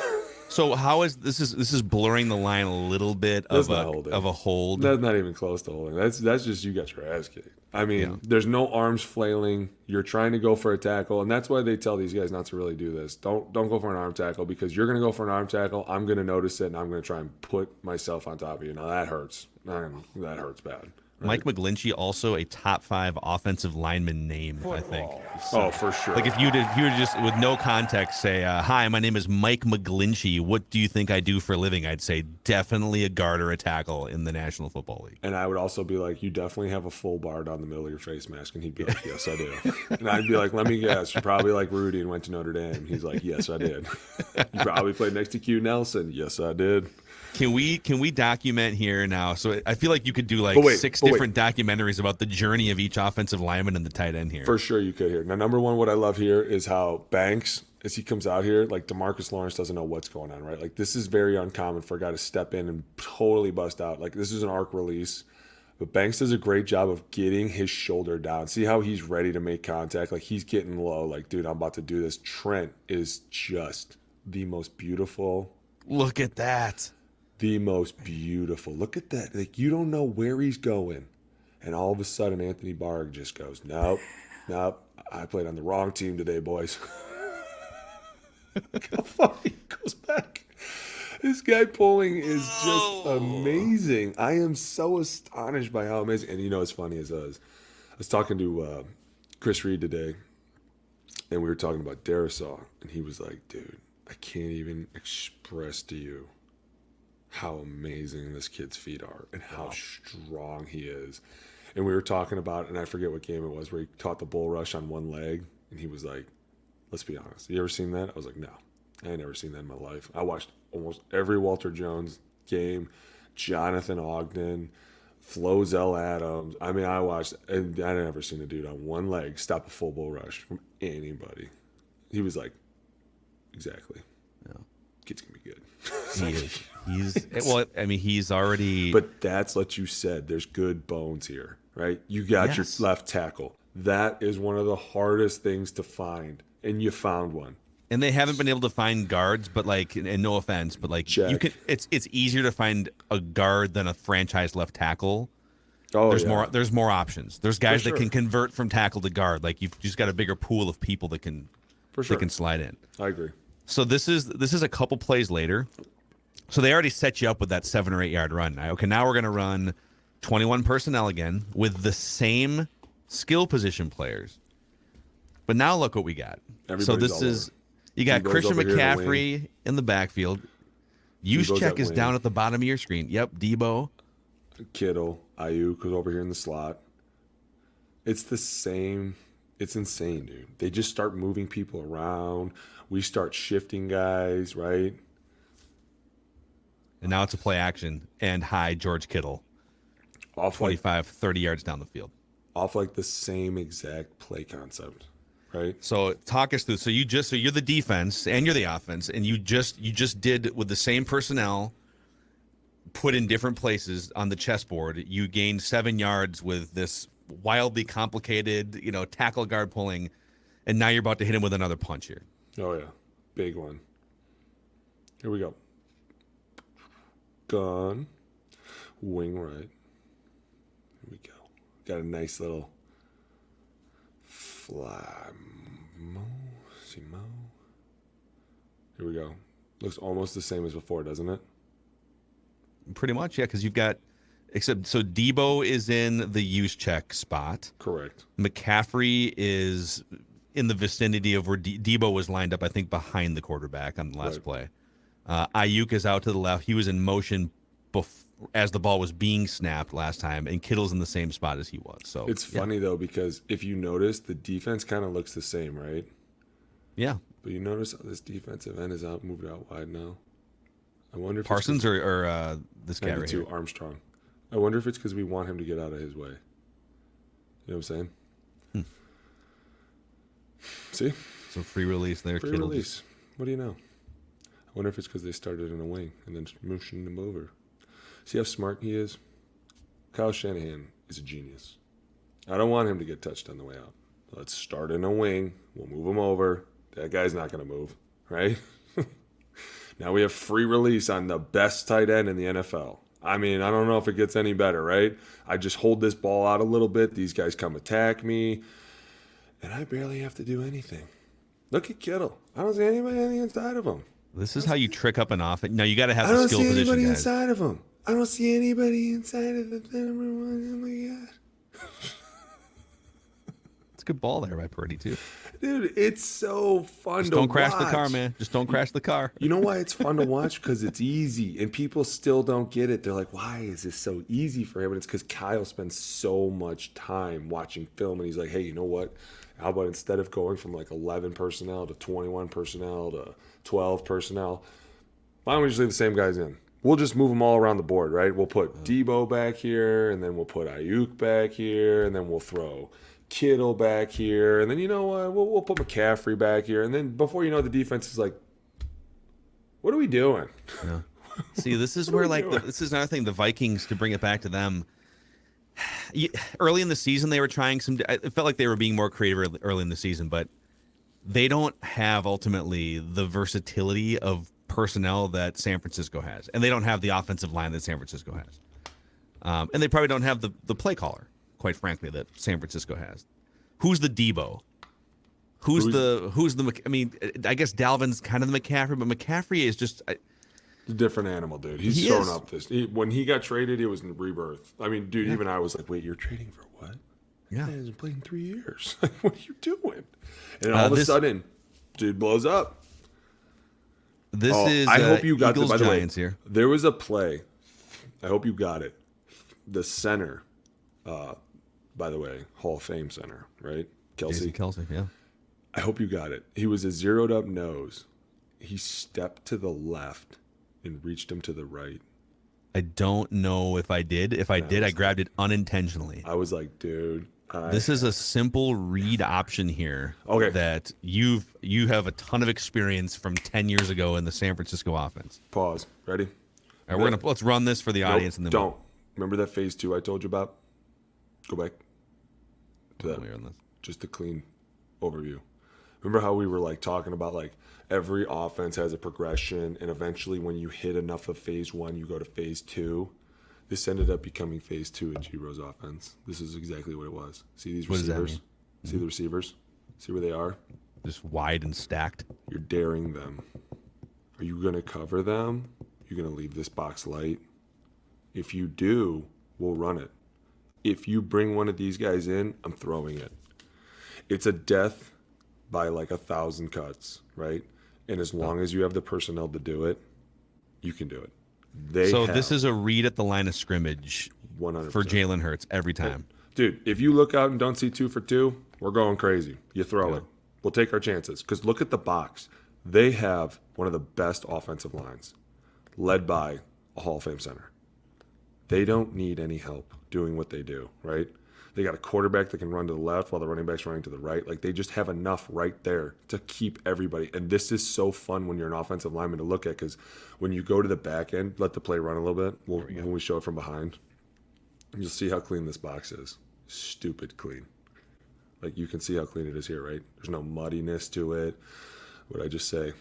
So how is this is blurring the line a little bit of a hold? That's not even close to holding. That's just you got your ass kicked. I mean, There's no arms flailing. You're trying to go for a tackle, and that's why they tell these guys not to really do this. Don't go for an arm tackle because you're going to go for an arm tackle. I'm going to notice it, and I'm going to try and put myself on top of you. Now that hurts. That hurts bad. Mike McGlinchey also a top 5 offensive lineman name, I think. So, Oh, for sure. like if you were just with no context say, "Hi, my name is Mike McGlinchey. What do you think I do for a living?" I'd say definitely a guard or a tackle in the National Football League. And I would also be like, "You definitely have a full bar down the middle of your face mask," and he'd be like, "Yes, I do." And I'd be like, "Let me guess, you're probably like Rudy and went to Notre Dame." He's like, "Yes, I did." "You probably played next to Q Nelson." "Yes, I did." Can we document here now? So I feel like you could do like six wait. different documentaries about the journey of each offensive lineman and the tight end here. For sure you could here. Now, number one, what I love here is how Banks, as he comes out here, like DeMarcus Lawrence doesn't know what's going on, right? Like this is very uncommon for a guy to step in and totally bust out. Like this is an arc release. But Banks does a great job of getting his shoulder down. See how he's ready to make contact? Like he's getting low. Like, dude, I'm about to do this. Trent is just the most beautiful. Look at that. The most beautiful. Look at that. Like you don't know where he's going. And all of a sudden Anthony Barg just goes, nope. I played on the wrong team today, boys. How funny he goes back. This guy pulling is just amazing. I am so astonished by how amazing. And you know what's funny is I was talking to Chris Reed today, and we were talking about Darisaw, and he was like, dude, I can't even express to you how amazing this kid's feet are and how strong he is. And we were talking about, and I forget what game it was, where he taught the bull rush on one leg, and he was like, let's be honest, you ever seen that? I was like, no, I ain't never seen that in my life. I watched almost every Walter Jones game, Jonathan Ogden, Flozell Adams. I mean, I watched, and I never seen a dude on one leg stop a full bull rush from anybody. He was like, exactly. Yeah. Kid's going to be good. He's already. But that's what you said. There's good bones here, right? You got your left tackle. That is one of the hardest things to find, and you found one. And they haven't been able to find guards, but like, and no offense, but like, Check. you can. It's easier to find a guard than a franchise left tackle. Oh, There's more options. There's guys For that sure. can convert from tackle to guard. Like you've just got a bigger pool of people that can slide in. I agree. So this is a couple plays later. So they already set you up with that 7 or 8 yard run. Okay, now we're gonna run 21 personnel again with the same skill position players. But now look what we got. You got Debo's Christian over here in the McCaffrey in the backfield. Juszczyk is down at the bottom of your screen. Yep, Debo. Kittle, Ayuk is over here in the slot. It's the same. It's insane, dude. They just start moving people around. We start shifting guys, right? And now it's a play action and high George Kittle. Off 25, 30 yards down the field. Off like the same exact play concept, right? So talk us through. So you're the defense and you're the offense, and you just did with the same personnel put in different places on the chessboard. You gained 7 yards with this wildly complicated, tackle guard pulling, and now you're about to hit him with another punch here. Oh yeah, big one. Here we go. Gone. Wing right. Here we go. Got a nice little fly. Mo. Here we go. Looks almost the same as before, doesn't it? Pretty much, yeah, because you've got, so Debo is in the Juszczyk spot. Correct. McCaffrey is in the vicinity of where Debo was lined up, I think, behind the quarterback on the last play. Ayuk is out to the left. He was in motion as the ball was being snapped last time, and Kittle's in the same spot as he was. So it's funny, though, because if you notice, the defense kind of looks the same, right? Yeah. But you notice how this defensive end is moved out wide now? I wonder if Parsons or this guy right here. Armstrong. I wonder if it's because we want him to get out of his way. You know what I'm saying? See? So free release there. Free release. What do you know? I wonder if it's because they started in a wing and then motioned him over. See how smart he is? Kyle Shanahan is a genius. I don't want him to get touched on the way out. Let's start in a wing. We'll move him over. That guy's not going to move, right? Now we have free release on the best tight end in the NFL. I mean, I don't know if it gets any better, right? I just hold this ball out a little bit. These guys come attack me, and I barely have to do anything. Look at Kittle. I don't see anybody on the inside of him. This is how you trick up an offense. No, you got to have I the don't skill see position anybody guys. inside of him. I don't see anybody inside of the number one. Oh my God. It's a good ball there by Purdy, too. Dude, it's so fun Just to don't crash watch. the car, man. Just don't crash the car. You know why it's fun to watch? Because it's easy, and people still don't get it. They're like, why is this so easy for him? And it's because Kyle spends so much time watching film, and he's like, hey, you know what? How about instead of going from like 11 personnel to 21 personnel to 12 personnel, why don't we just leave the same guys in? We'll just move them all around the board, right? We'll put Debo back here, and then we'll put Ayuk back here, and then we'll throw Kittle back here, and then you know what? We'll put McCaffrey back here, and then before you know, the defense is like, "What are we doing?" Yeah. See, this is where this is another thing. The Vikings, to bring it back to them, early in the season they were trying some. It felt like they were being more creative early in the season, but they don't have ultimately the versatility of personnel that San Francisco has, and they don't have the offensive line that San Francisco has, and they probably don't have the play caller, quite frankly, that San Francisco has. Who's the Debo? Who's the? I mean, I guess Dalvin's kind of the McCaffrey, but McCaffrey is just a different animal, dude. He's shown up when he got traded, it was in rebirth. I mean, dude, even I was like, wait, you're trading for what? Yeah, he hasn't played in 3 years. Like, what are you doing? And all of a sudden, dude blows up. This is I hope you got Eagles by the Giants way, here. There was a play. I hope you got it. The center, by the way, Hall of Fame center, right? Kelsey, yeah. I hope you got it. He was a zeroed up nose. He stepped to the left and reached him to the right. I don't know if I did. If I did, I grabbed it unintentionally. I was like, dude. This is a simple read option here. Okay. That you have a ton of experience from 10 years ago in the San Francisco offense. Pause. Ready? All right, let's run this for the audience. And then don't. Remember that phase 2 I told you about? Go back to that. Just a clean overview. Remember how we were like talking about like every offense has a progression, and eventually when you hit enough of phase 1, you go to phase 2. This ended up becoming phase 2 in G-Row's offense. This is exactly what it was. See these receivers? What does that mean? See the receivers? See where they are? Just wide and stacked. You're daring them. Are you going to cover them? You're going to leave this box light? If you do, we'll run it. If you bring one of these guys in, I'm throwing it. It's a death by like 1,000 cuts, right? And as long as you have the personnel to do it, you can do it. This is a read at the line of scrimmage 100%. For Jalen Hurts every time. Dude, if you look out and don't see 2 for 2, we're going crazy. You throw it. We'll take our chances. Because look at the box. They have one of the best offensive lines, led by a Hall of Fame center. They don't need any help doing what they do, right? They got a quarterback that can run to the left while the running back's running to the right. Like, they just have enough right there to keep everybody. And this is so fun when you're an offensive lineman to look at, because when you go to the back end, let the play run a little bit. When we show it from behind, you'll see how clean this box is. Stupid clean. Like, you can see how clean it is here, right? There's no muddiness to it. What'd I just say?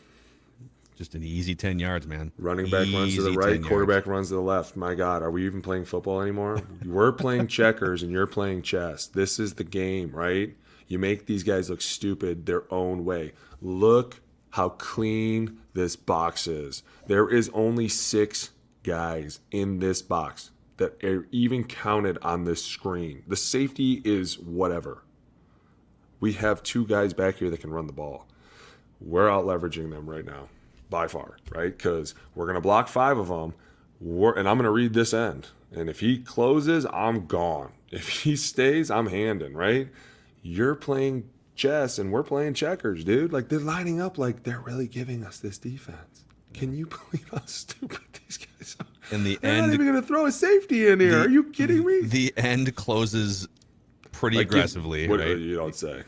Just an easy 10 yards, man. Running back runs to the right, quarterback runs to the left. My God, are we even playing football anymore? We're playing checkers and you're playing chess. This is the game, right? You make these guys look stupid their own way. Look how clean this box is. There is only 6 guys in this box that are even counted on this screen. The safety is whatever. We have 2 guys back here that can run the ball. We're out leveraging them right now. By far, right? Because we're going to block 5 of them, and I'm going to read this end. And if he closes, I'm gone. If he stays, I'm handing, right? You're playing chess, and we're playing checkers, dude. Like, they're lining up like they're really giving us this defense. Can you believe how stupid these guys are? In the they're end, not even going to throw a safety in here. Are you kidding me? The end closes pretty aggressively, right? You don't say.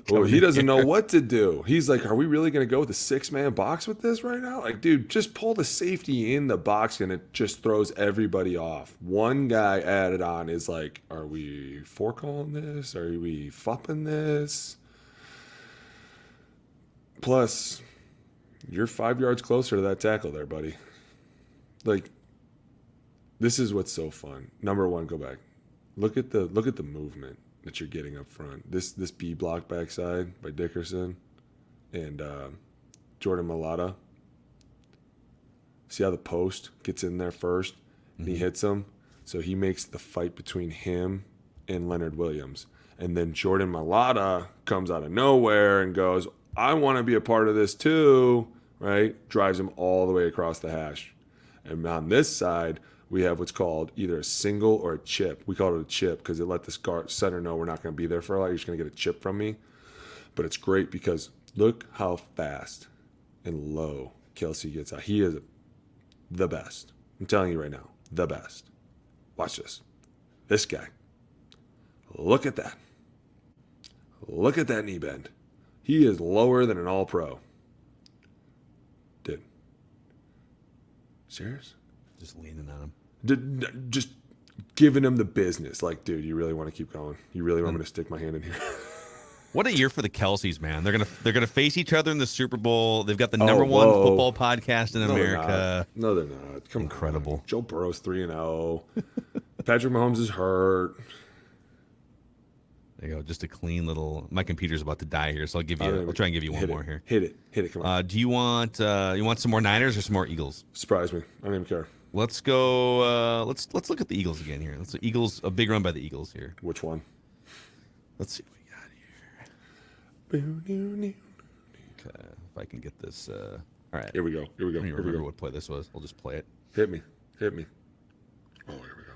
Well, he doesn't know what to do. He's like, are we really going to go with a 6-man box with this right now? Like, dude, just pull the safety in the box and it just throws everybody off. One guy added on is like, are we forecalling this? Are we fupping this? Plus, you're 5 yards closer to that tackle there, buddy. Like, this is what's so fun. Number 1, go back. Look at the movement that you're getting up front. This B block backside by Dickerson and Jordan Mailata. See how the post gets in there first and he hits him? So he makes the fight between him and Leonard Williams. And then Jordan Mailata comes out of nowhere and goes, I want to be a part of this too, right? Drives him all the way across the hash. And on this side, we have what's called either a single or a chip. We call it a chip because it let the center know we're not going to be there for a while. You're just going to get a chip from me. But it's great because look how fast and low Kelsey gets out. He is the best. I'm telling you right now, the best. Watch this. This guy. Look at that. Look at that knee bend. He is lower than an all-pro. Dude. Serious? Just leaning on him. Just giving him the business. Like, dude, you really want to keep going? You really want me to stick my hand in here? What a year for the Kelseys, man. They're gonna face each other in the Super Bowl. They've got the number one football podcast in America. No, they're not. Come Incredible. On. Joe Burrow's 3-0. Patrick Mahomes is hurt. There you go. Just a clean little. My computer's about to die here, so I'll try and give you one more here. Hit it. Come on. Do you want some more Niners or some more Eagles? Surprise me. I don't even care. Let's go. Let's look at the Eagles again here. Let's Eagles. A big run by the Eagles here. Which one? Let's see what we got here. Okay, if I can get this. All right. Here we go. I don't even remember what play this was. I'll just play it. Hit me. Oh, here we go.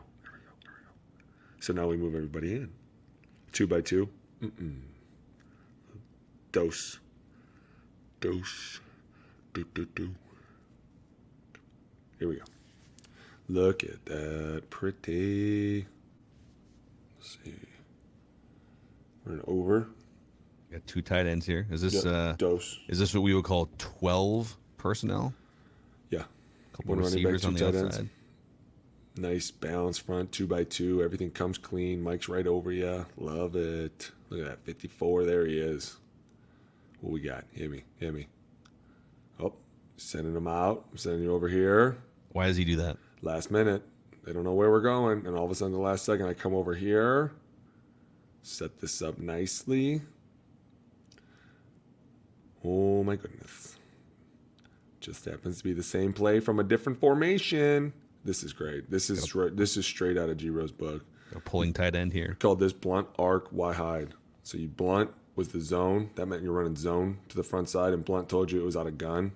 So now we move everybody in. 2 by 2. Dose. Do. Here we go. Look at that. Pretty. Let's see. We're an over. Got 2 tight ends here. Is this Dose. Is this what we would call 12 personnel? Yeah. A couple receivers on the outside. Nice balanced front, 2 by 2. Everything comes clean. Mike's right over you. Love it. Look at that, 54. There he is. What we got? Hit me. Oh, sending him out. I'm sending you over here. Why does he do that? Last minute. They don't know where we're going. And all of a sudden, the last second, I come over here. Set this up nicely. Oh, my goodness. Just happens to be the same play from a different formation. This is great. This is straight out of G-Ro's book. A pulling tight end here. Called this blunt arc Y hide. So you blunt was the zone. That meant you're running zone to the front side, and blunt told you it was out of gun.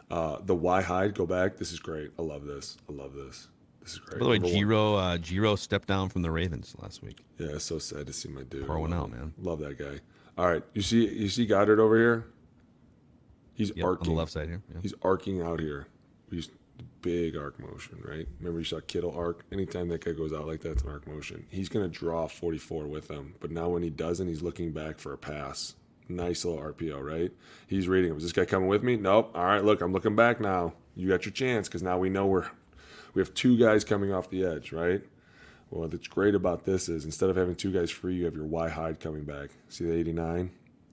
The Y hide, go back. This is great. I love this. This is great. By the way, Giro stepped down from the Ravens last week. Yeah, it's so sad to see my dude. Pour one out, man. Love that guy. All right, you see Goddard over here? He's arcing on the left side here. Yeah. He's arcing out here. He's big arc motion, right? Remember you saw Kittle arc? Anytime that guy goes out like that, it's an arc motion. He's going to draw 44 with him. But now when he doesn't, he's looking back for a pass. Nice little RPO, right? He's reading him. Is this guy coming with me? Nope. All right, look, I'm looking back now. You got your chance because now we know we have 2 guys coming off the edge, right? Well, what's great about this is instead of having 2 guys free, you have your Y hide coming back. See the 89?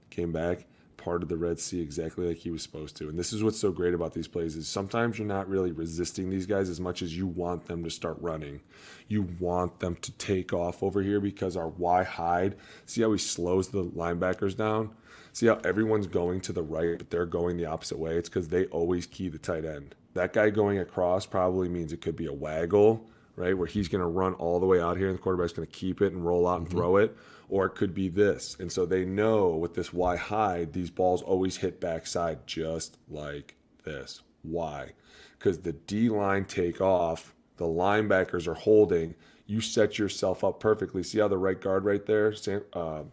Came back. Part of the Red Sea exactly like he was supposed to. And this is what's so great about these plays is sometimes you're not really resisting these guys as much as you want them to start running. You want them to take off over here because our Y hide, see how he slows the linebackers down? See how everyone's going to the right, but they're going the opposite way? It's because they always key the tight end. That guy going across probably means it could be a waggle, right, where he's going to run all the way out here and the quarterback's going to keep it and roll out and throw it. Or it could be this. And so they know with this Y hide, these balls always hit backside just like this. Why? Because the D-line take off, the linebackers are holding, you set yourself up perfectly. See how the right guard right there? I was going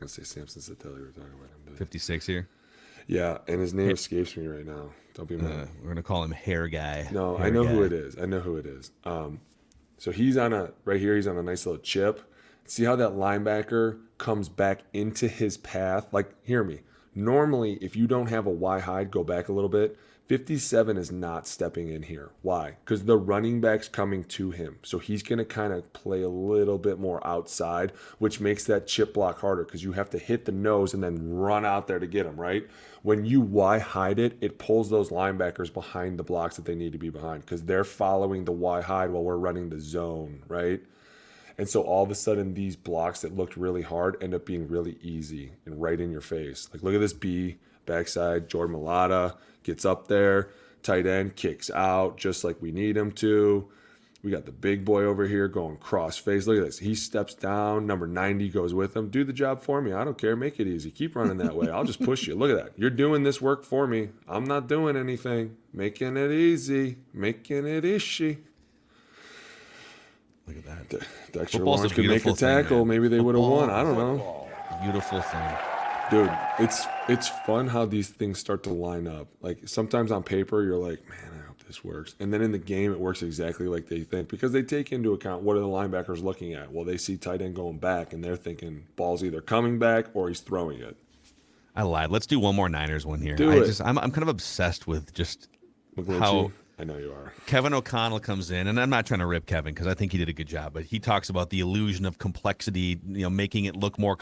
to say Samson Satelli, we were talking about him. 56 here. Yeah, and his name escapes me right now. Don't be mad. We're going to call him Hair Guy. No, Hair I know guy. who it is. So he's on right here, he's on a nice little chip. See how that linebacker comes back into his path? Like, hear me. Normally, if you don't have a Y hide, go back a little bit. 57 is not stepping in here. Why? Because the running back's coming to him. So he's going to kind of play a little bit more outside, which makes that chip block harder because you have to hit the nose and then run out there to get him, right? When you Y hide it, it pulls those linebackers behind the blocks that they need to be behind because they're following the Y hide while we're running the zone, right? And so all of a sudden, these blocks that looked really hard end up being really easy and right in your face. Like, look at this B, backside, Jordan Mailata gets up there, Tight end kicks out just like we need him to. We got the big boy over here going cross face. Look at this. He steps down. Number 90 goes with him. Do the job for me. I don't care. Make it easy. Keep running that way. I'll just push you. Look at that. You're doing this work for me. I'm not doing anything. Making it easy. Making it easy. Look at that. The extra Football's launch a could make a beautiful thing, tackle. man. Maybe they would have won. I don't know. Beautiful thing. Dude, it's fun how these things start to line up. Like sometimes on paper, you're like, man, I hope this works. And then in the game, it works exactly like they think because they take into account what are the linebackers looking at. Well, they see tight end going back, and they're thinking ball's either coming back or he's throwing it. I lied. Let's do one more Niners one here. I'm kind of obsessed with just McGlinchey? how I know you are. Kevin O'Connell comes in, and I'm not trying to rip Kevin because I think he did a good job, but he talks about the illusion of complexity, making it look more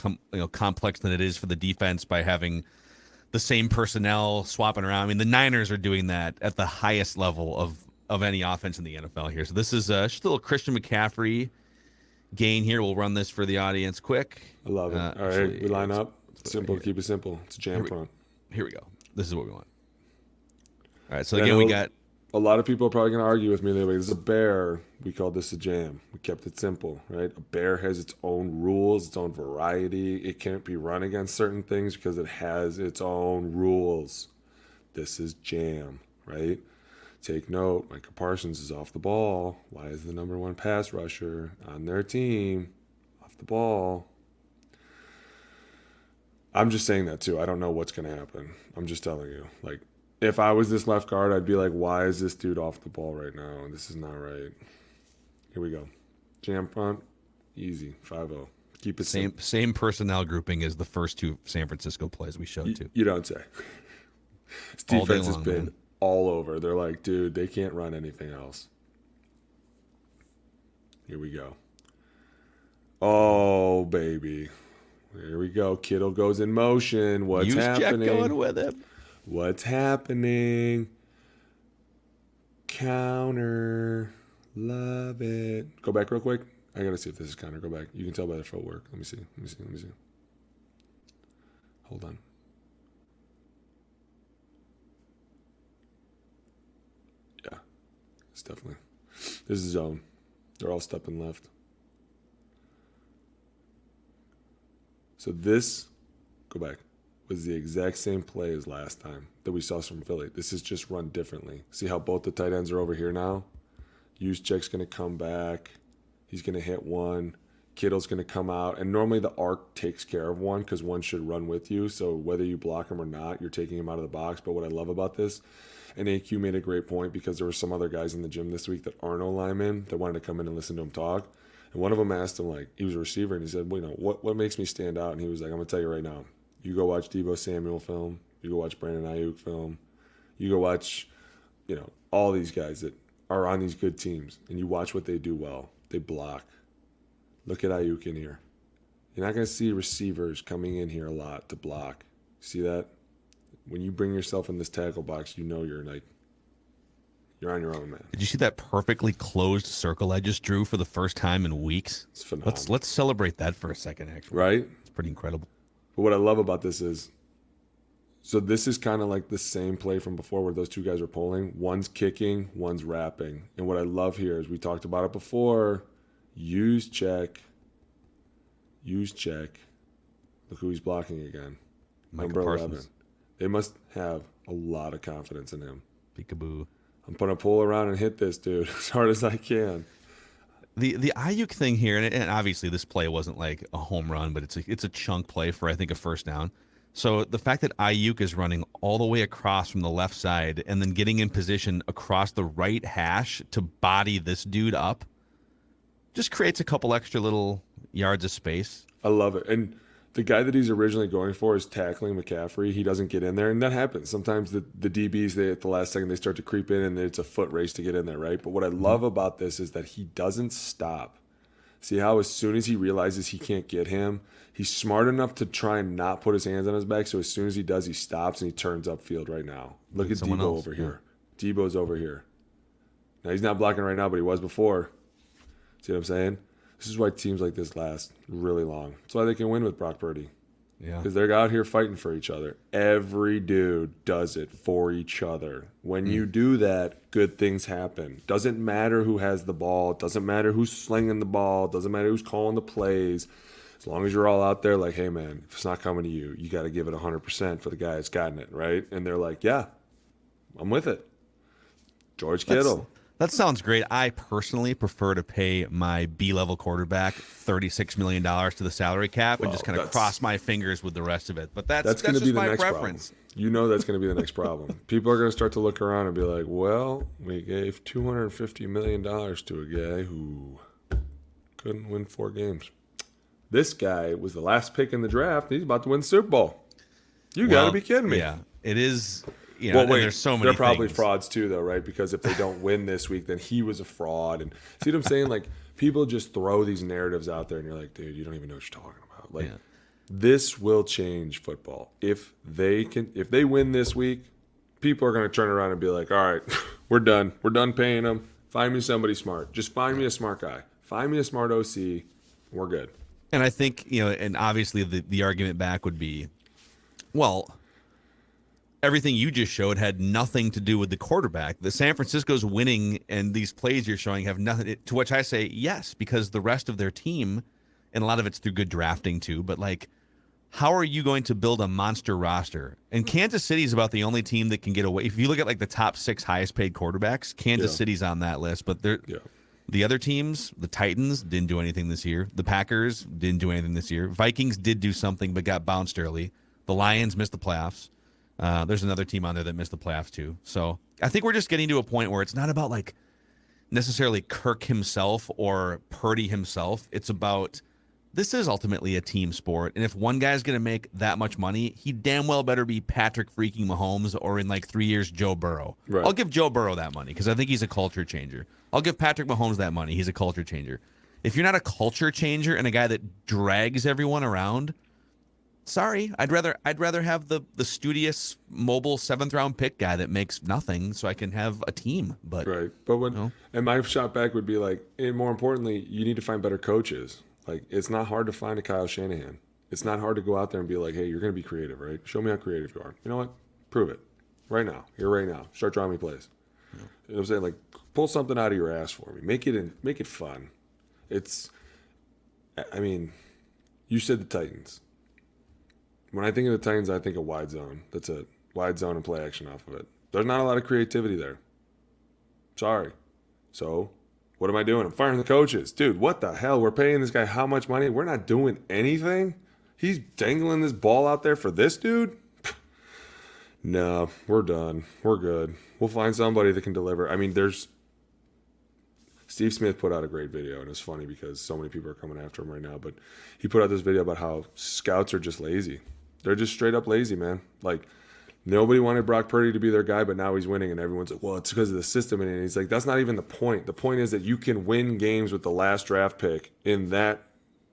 complex than it is for the defense by having the same personnel swapping around. I mean, the Niners are doing that at the highest level of any offense in the NFL here. So this is just a little Christian McCaffrey gain here. We'll run this for the audience quick. I love it. All right, we line up. Simple. Keep it simple. It's a jam front. Here we go. This is what we want. All right, so again, we got... A lot of people are probably going to argue with me. They're like, this is a bear. We called this a jam. We kept it simple, right? A bear has its own rules, its own variety. It can't be run against certain things because it has its own rules. This is jam, right? Take note, Micah Parsons is off the ball. Why is the number one pass rusher on their team off the ball? I'm just saying that too. I don't know what's going to happen. I'm just telling you. Like, if I was this left guard, I'd be like, why is this dude off the ball right now? This is not right. Here we go. Jam front, easy, 5-0. Keep it same personnel grouping as the first two San Francisco plays we showed too. You don't say. This defense has been all over. They're like, dude, they can't run anything else. Here we go. Oh, baby. Here we go. Kittle goes in motion. What's happening? Jack going with him. What's happening? Counter. Love it. Go back real quick. I got to see if this is counter. Go back. You can tell by the footwork. Let me see. Hold on. Yeah. It's definitely. This is zone. They're all stepping left. So this, go back, was the exact same play as last time that we saw from Philly. This is just run differently. See how both the tight ends are over here now? Juszczyk's going to come back. He's going to hit one. Kittle's going to come out. And normally the arc takes care of one because one should run with you. So whether you block him or not, you're taking him out of the box. But what I love about this, and AQ made a great point because there were some other guys in the gym this week that aren't no linemen that wanted to come in and listen to him talk. And one of them asked him, like, he was a receiver, and he said, well, what makes me stand out? And he was like, I'm going to tell you right now. You go watch Deebo Samuel film. You go watch Brandon Ayuk film. You go watch, all these guys that are on these good teams, and you watch what they do well. They block. Look at Ayuk in here. You're not going to see receivers coming in here a lot to block. See that? When you bring yourself in this tackle box, you're on your own, man. Did you see that perfectly closed circle I just drew for the first time in weeks? It's phenomenal. Let's celebrate that for a second, actually. Right? It's pretty incredible. But what I love about this is, so this is kind of like the same play from before where those two guys are pulling. One's kicking, one's wrapping. And what I love here is we talked about it before. Use check. Look who he's blocking again. Micah Number Parsons. 11. They must have a lot of confidence in him. Peekaboo. I'm going to pull around and hit this dude as hard as I can. The Ayuk thing here, and obviously this play wasn't like a home run, but it's a chunk play for, I think, a first down. So the fact that Ayuk is running all the way across from the left side and then getting in position across the right hash to body this dude up just creates a couple extra little yards of space. I love it. And the guy that he's originally going for is tackling McCaffrey. He doesn't get in there, and that happens. Sometimes the DBs, at the last second, they start to creep in, and it's a foot race to get in there, right? But what I love about this is that he doesn't stop. See how as soon as he realizes he can't get him, he's smart enough to try and not put his hands on his back, so as soon as he does, he stops and he turns upfield right now. Look at Deebo over here. Deebo's over here. Now, he's not blocking right now, but he was before. See what I'm saying? This is why teams like this last really long. That's why they can win with Brock Purdy. Yeah. Because they're out here fighting for each other. Every dude does it for each other. When you do that, good things happen. Doesn't matter who has the ball. Doesn't matter who's slinging the ball. Doesn't matter who's calling the plays. As long as you're all out there like, hey, man, if it's not coming to you, you got to give it 100% for the guy that's gotten it, right? And they're like, yeah, I'm with it. George Kittle. That sounds great. I personally prefer to pay my B-level quarterback $36 million to the salary cap and just kind of cross my fingers with the rest of it. But that's going to just be the my next preference. problem. You know that's going to be the next problem. People are going to start to look around and be like, well, we gave $250 million to a guy who couldn't win 4 games. This guy was the last pick in the draft. He's about to win the Super Bowl. You got to be kidding me. Yeah, it is. You Well, know, wait, there's so many they're probably things. frauds too, though, right? Because if they don't win this week, then he was a fraud. And see what I'm saying? Like, people just throw these narratives out there, and you're like, dude, you don't even know what you're talking about. Like, this will change football. If they win this week, people are going to turn around and be like, all right, we're done. We're done paying them. Find me somebody smart. Just find me a smart guy. Find me a smart OC. We're good. And I think, and obviously the argument back would be, well, everything you just showed had nothing to do with the quarterback. The San Francisco's winning, and these plays you're showing have nothing. To which I say yes, because the rest of their team, and a lot of it's through good drafting too. But like, how are you going to build a monster roster? And Kansas City is about the only team that can get away. If you look at like the top 6 highest paid quarterbacks, Kansas City's on that list. But the other teams, the Titans didn't do anything this year. The Packers didn't do anything this year. Vikings did do something but got bounced early. The Lions missed the playoffs. There's another team on there that missed the playoffs too. So I think we're just getting to a point where it's not about like necessarily Kirk himself or Purdy himself. It's about this is ultimately a team sport. And if one guy's going to make that much money, he damn well better be Patrick freaking Mahomes or in like 3 years, Joe Burrow. Right. I'll give Joe Burrow that money because I think he's a culture changer. I'll give Patrick Mahomes that money. He's a culture changer. If you're not a culture changer and a guy that drags everyone around, sorry, I'd rather have the studious mobile 7th round pick guy that makes nothing so I can have a team. But right. But and my shot back would be like, and more importantly, you need to find better coaches. Like, it's not hard to find a Kyle Shanahan. It's not hard to go out there and be like, hey, you're going to be creative, right? Show me how creative you are. You know what? Prove it. Right now. Here, right now. Start drawing me plays. Yeah. You know what I'm saying? Like, pull something out of your ass for me. Make it fun. You said the Titans. When I think of the Titans, I think of wide zone. That's it. Wide zone and play action off of it. There's not a lot of creativity there. Sorry. So, what am I doing? I'm firing the coaches. Dude, what the hell? We're paying this guy how much money? We're not doing anything? He's dangling this ball out there for this dude? No, we're done. We're good. We'll find somebody that can deliver. I mean, Steve Smith put out a great video, and it's funny because so many people are coming after him right now, but he put out this video about how scouts are just lazy. They're just straight up lazy, man. Like, nobody wanted Brock Purdy to be their guy, but now he's winning, and everyone's like, well, it's because of the system. And he's like, that's not even the point. The point is that you can win games with the last draft pick in that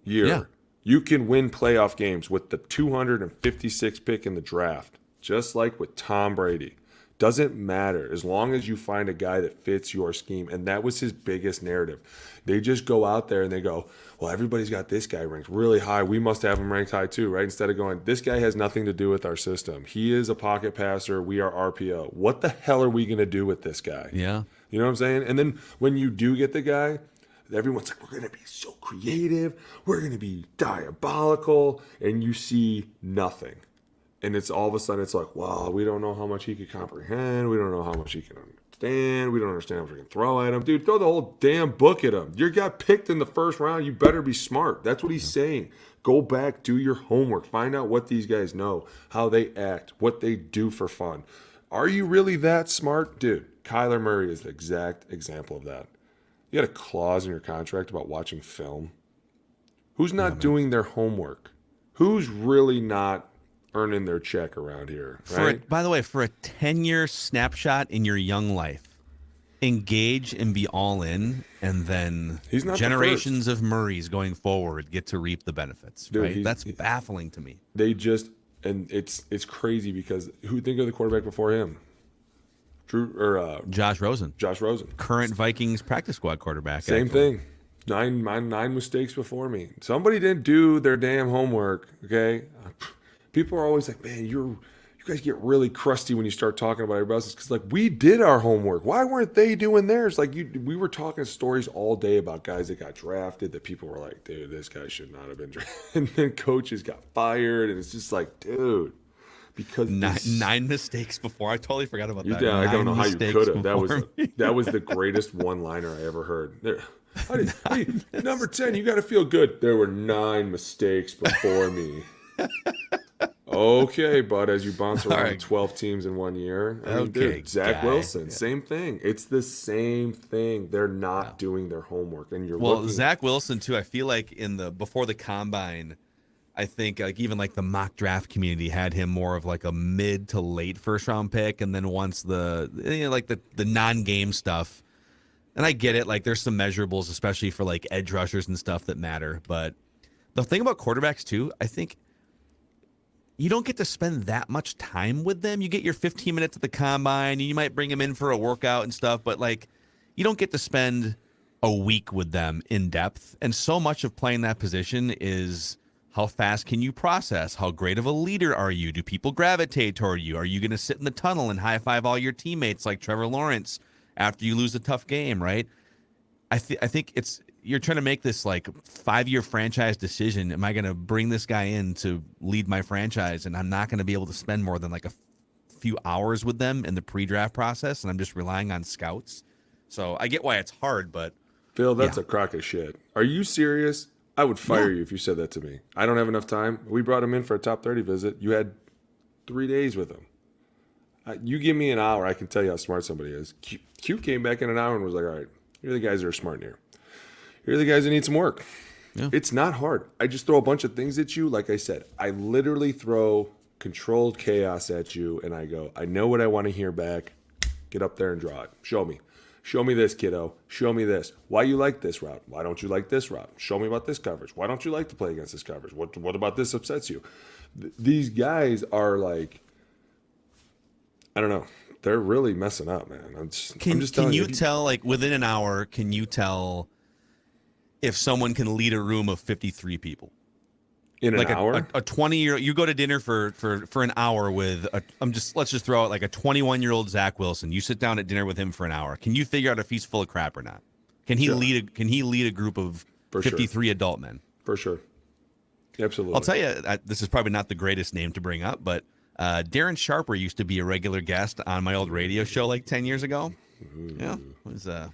year. Yeah. You can win playoff games with the 256th pick in the draft, just like with Tom Brady. Doesn't matter as long as you find a guy that fits your scheme. And that was his biggest narrative. They just go out there and they go, well, everybody's got this guy ranked really high. We must have him ranked high too, right? Instead of going, this guy has nothing to do with our system. He is a pocket passer. We are RPO. What the hell are we going to do with this guy? Yeah. You know what I'm saying? And then when you do get the guy, everyone's like, we're going to be so creative. We're going to be diabolical. And you see nothing. And it's all of a sudden, it's like, wow, we don't know how much he can comprehend. We don't know how much he can understand. We don't understand what we can throw at him. Dude, throw the whole damn book at him. You got picked in the first round. You better be smart. That's what he's saying. Go back, do your homework. Find out what these guys know, how they act, what they do for fun. Are you really that smart? Dude, Kyler Murray is the exact example of that. You got a clause in your contract about watching film. Who's not doing their homework? Who's really not earning their check around here, right? By the way, for a 10-year snapshot in your young life, engage and be all in, and then He's not generations of Murrays going forward get to reap the benefits. Dude, right? That's baffling to me. They just, and it's crazy because who think of the quarterback before him? Josh Rosen. Josh Rosen. Current Vikings practice squad quarterback. Same thing. Nine mistakes before me. Somebody didn't do their damn homework, okay? People are always like, man, you guys get really crusty when you start talking about everybody else's, because like we did our homework. Why weren't they doing theirs? Like we were talking stories all day about guys that got drafted that people were like, dude, this guy should not have been drafted. And then coaches got fired, and it's just like, dude, because nine mistakes before. I totally forgot about that. Yeah, I don't know how you could have. That That was the greatest one-liner I ever heard. Hey, number 10, you got to feel good. There were 9 mistakes before me. Okay, bud, as you bounce around 12 teams in 1 year. I mean, dude, Zach Wilson, same thing. It's the same thing. They're not doing their homework, and Zach Wilson too. I feel like before the combine, I think like even like the mock draft community had him more of like a mid to late first round pick, and then once the non-game stuff, and I get it, like there's some measurables, especially for like edge rushers and stuff that matter. But the thing about quarterbacks too, I think you don't get to spend that much time with them. You get your 15 minutes at the combine, and you might bring them in for a workout and stuff, but like you don't get to spend a week with them in depth. And so much of playing that position is how fast can you process? How great of a leader are you? Do people gravitate toward you? Are you going to sit in the tunnel and high five all your teammates like Trevor Lawrence after you lose a tough game, right? I think you're trying to make this like 5-year franchise decision. Am I going to bring this guy in to lead my franchise, and I'm not going to be able to spend more than like a few hours with them in the pre-draft process, and I'm just relying on scouts? So I get why it's hard, but Phil, that's a crock of shit. Are you serious? I would fire you if you said that to me. I don't have enough time. We brought him in for a top 30 visit. You had 3 days with him. You give me an hour, I can tell you how smart somebody is. Q came back in an hour and was like, all right, here are the guys that are smart in here. Here are the guys that need some work. Yeah. It's not hard. I just throw a bunch of things at you. Like I said, I literally throw controlled chaos at you, and I go, I know what I want to hear back. Get up there and draw it. Show me. Show me this, kiddo. Show me this. Why you like this route? Why don't you like this route? Show me about this coverage. Why don't you like to play against this coverage? What about this upsets you? These guys are like, I don't know. They're really messing up, man. I'm just can you tell, like, within an hour, can you tell if someone can lead a room of 53 people? In an hour? A 20-year-old, you go to dinner for an hour with let's just throw out like a 21-year-old Zach Wilson. You sit down at dinner with him for an hour. Can you figure out if he's full of crap or not? Can he lead a group of 53 adult men? For sure. Absolutely. I'll tell you, this is probably not the greatest name to bring up, but Darren Sharper used to be a regular guest on my old radio show like 10 years ago. Ooh. Yeah.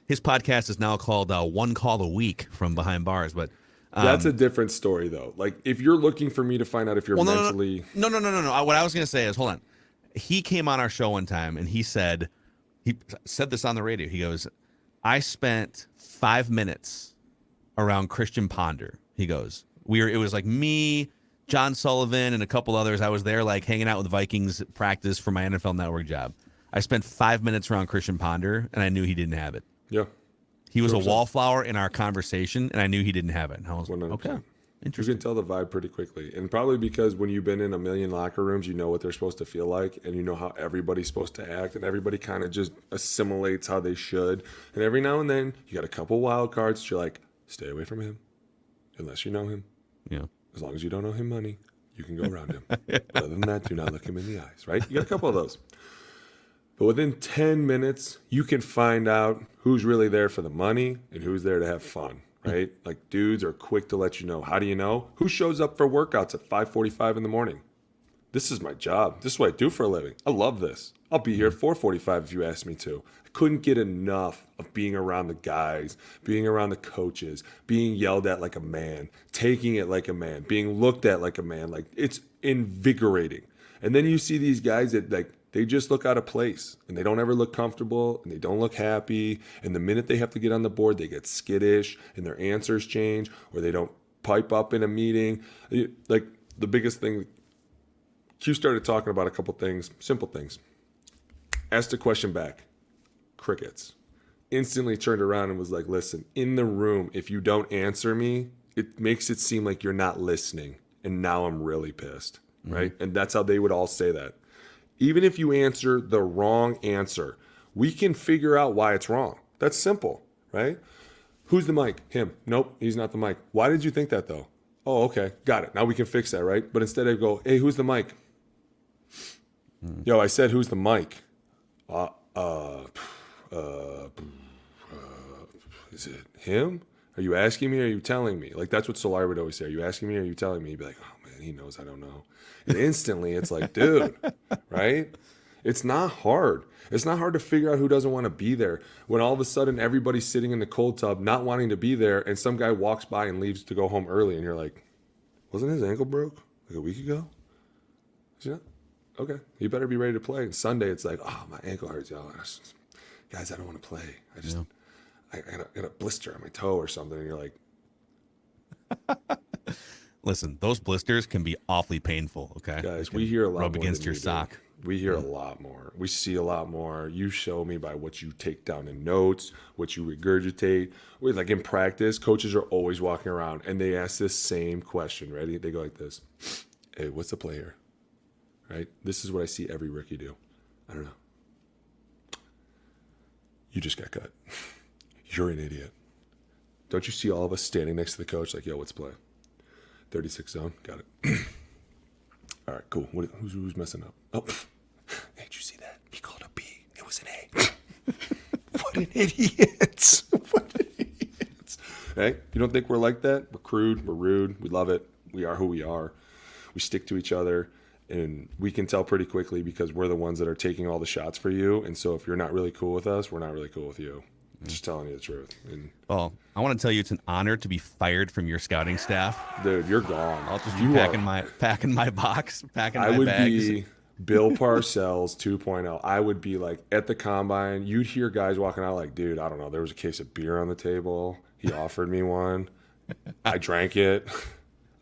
His podcast is now called One Call a Week from Behind Bars, but that's a different story, though. Like, if you're looking for me to find out if you're mentally... No. What I was going to say is, hold on. He came on our show one time, and he said this on the radio. He goes, I spent 5 minutes around Christian Ponder. He goes, it was like me, John Sullivan, and a couple others. I was there, like, hanging out with Vikings practice for my NFL Network job. I spent 5 minutes around Christian Ponder, and I knew he didn't have it. Yeah. He was 100%. A wallflower in our conversation, and I knew he didn't have it. And I was like, 100%. Okay, interesting. You can tell the vibe pretty quickly. And probably because when you've been in a million locker rooms, you know what they're supposed to feel like, and you know how everybody's supposed to act, and everybody kind of just assimilates how they should. And every now and then, you got a couple wild cards that you're like, stay away from him, unless you know him. Yeah. As long as you don't owe him money, you can go around him. But other than that, do not look him in the eyes, right? You got a couple of those. But within 10 minutes, you can find out who's really there for the money and who's there to have fun, right? Like, dudes are quick to let you know. How do you know? Who shows up for workouts at 5:45 in the morning? This is my job. This is what I do for a living. I love this. I'll be here at 4:45 if you ask me to. I couldn't get enough of being around the guys, being around the coaches, being yelled at like a man, taking it like a man, being looked at like a man. Like, it's invigorating. And then you see these guys that, like, they just look out of place, and they don't ever look comfortable, and they don't look happy. And the minute they have to get on the board, they get skittish, and their answers change, or they don't pipe up in a meeting. Like, the biggest thing, Q started talking about a couple things, simple things. Asked a question back. Crickets. Instantly turned around and was like, listen, in the room, if you don't answer me, it makes it seem like you're not listening. And now I'm really pissed, right? And that's how they would all say that. Even if you answer the wrong answer, we can figure out why it's wrong. That's simple, right? Who's the mic? Him. Nope, he's not the mic. Why did you think that, though? Oh, okay. Got it. Now we can fix that, right? But instead I go, hey, who's the mic? Yo, I said, who's the mic? Is it him? Are you asking me or are you telling me? Like, that's what Solari would always say. Are you asking me or are you telling me? He'd be like, oh, man, he knows I don't know. And instantly, it's like, dude, right? It's not hard. It's not hard to figure out who doesn't want to be there. When all of a sudden, everybody's sitting in the cold tub, not wanting to be there, and some guy walks by and leaves to go home early, and you're like, wasn't his ankle broke like a week ago? Is he not? Okay, you better be ready to play. And Sunday, it's like, oh, my ankle hurts. Y'all. Guys, I don't want to play. I got a blister on my toe or something. And you're like, Listen, those blisters can be awfully painful. Okay, guys, we hear a lot rub more against than your you do. sock. We hear a lot more. We see a lot more. You show me by what you take down in notes, what you regurgitate. Like in practice, coaches are always walking around and they ask this same question. Ready? They go like this. Hey, what's the play here? Right? This is what I see every rookie do. I don't know. You just got cut. You're an idiot. Don't you see all of us standing next to the coach like, yo, what's the play? 36 zone. Got it. All right, cool. Who's messing up? Oh, hey, did you see that? He called a B. It was an A. What an idiot. What an idiot. Hey, you don't think we're like that? We're crude. We're rude. We love it. We are who we are. We stick to each other. And we can tell pretty quickly because we're the ones that are taking all the shots for you. And so if you're not really cool with us, we're not really cool with you. Just telling you the truth. And, Well, I want to tell you it's an honor to be fired from your scouting staff. dude, you're gone. I'll just be packing my box, packing my bags. I would be Bill Parcells 2.0. I would be like at the combine. You'd hear guys walking out like, dude, I don't know. There was a case of beer on the table. He offered me one. I drank it.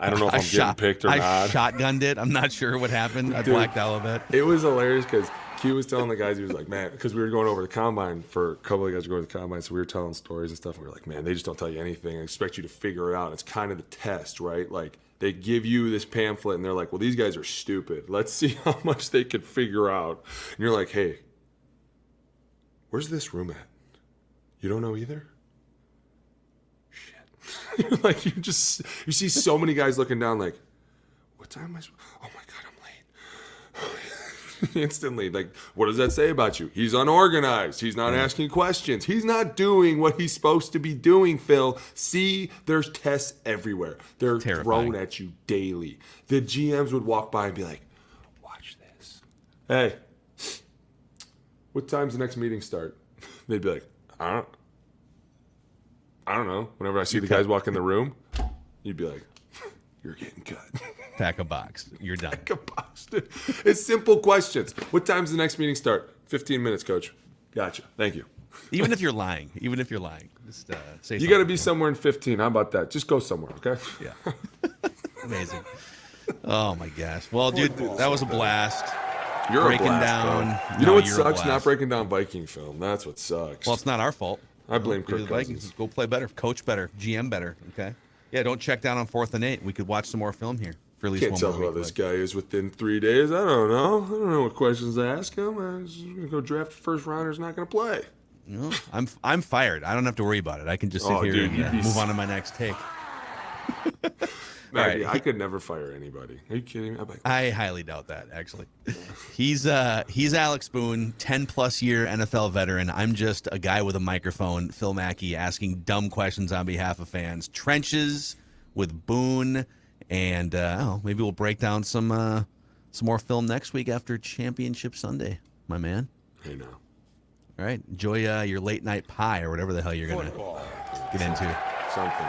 I don't know if I'm getting picked or not. I shotgunned it. I'm not sure what happened. I blacked out a bit. It was hilarious because Q was telling the guys, he was like, man, because we were going over the combine for a couple of guys were going to the combine, so we were telling stories and stuff. And we were like, man, they just don't tell you anything. I expect you to figure it out. It's kind of the test, right? Like they give you this pamphlet and they're like, well, these guys are stupid. Let's see how much they could figure out. And you're like, hey, where's this room at? You don't know either? Shit. Like you see so many guys looking down like, what time am I supposed? Oh my God, I'm late. Instantly, like, what does that say about you? He's unorganized. He's not asking questions. He's not doing what he's supposed to be doing, Phil. See, there's tests everywhere. They're thrown at you daily. The GMs would walk by and be like, watch this. Hey, what time's the next meeting start? They'd be like, I don't know. Whenever I see the guys walk in the room, you'd be like, you're getting cut. Pack a box. You're done. Pack a box. Dude. It's simple questions. What time's the next meeting start? 15 minutes, coach. Gotcha. Thank you. Even if you're lying. Just say you got to be somewhere in 15. How about that? Just go somewhere, okay? Yeah. Amazing. Oh, my gosh. Well, dude, that was a blast. You're breaking a blast, down. bro. You know what sucks? Not breaking down Viking film. That's what sucks. Well, it's not our fault. I blame Kirk The Vikings. Cousins. Go play better, coach better, GM better. Okay. Yeah, don't check down on 4th and 8. We could watch some more film here for at least Can't one tell more who week. this guy is within 3 days. I don't know. I don't know what questions to ask him. I'm just gonna go draft a first rounder. Not gonna play. You know, I'm fired. I don't have to worry about it. I can just sit here and move on to my next take. Maggie, right. I could never fire anybody. Are you kidding me? I highly doubt that, actually. He's Alex Boone, 10-plus year NFL veteran. I'm just a guy with a microphone, Phil Mackey, asking dumb questions on behalf of fans. Trenches with Boone, and maybe we'll break down some more film next week after Championship Sunday, my man. Hey, now. All right, enjoy your late night pie or whatever the hell you're going to get into. Something.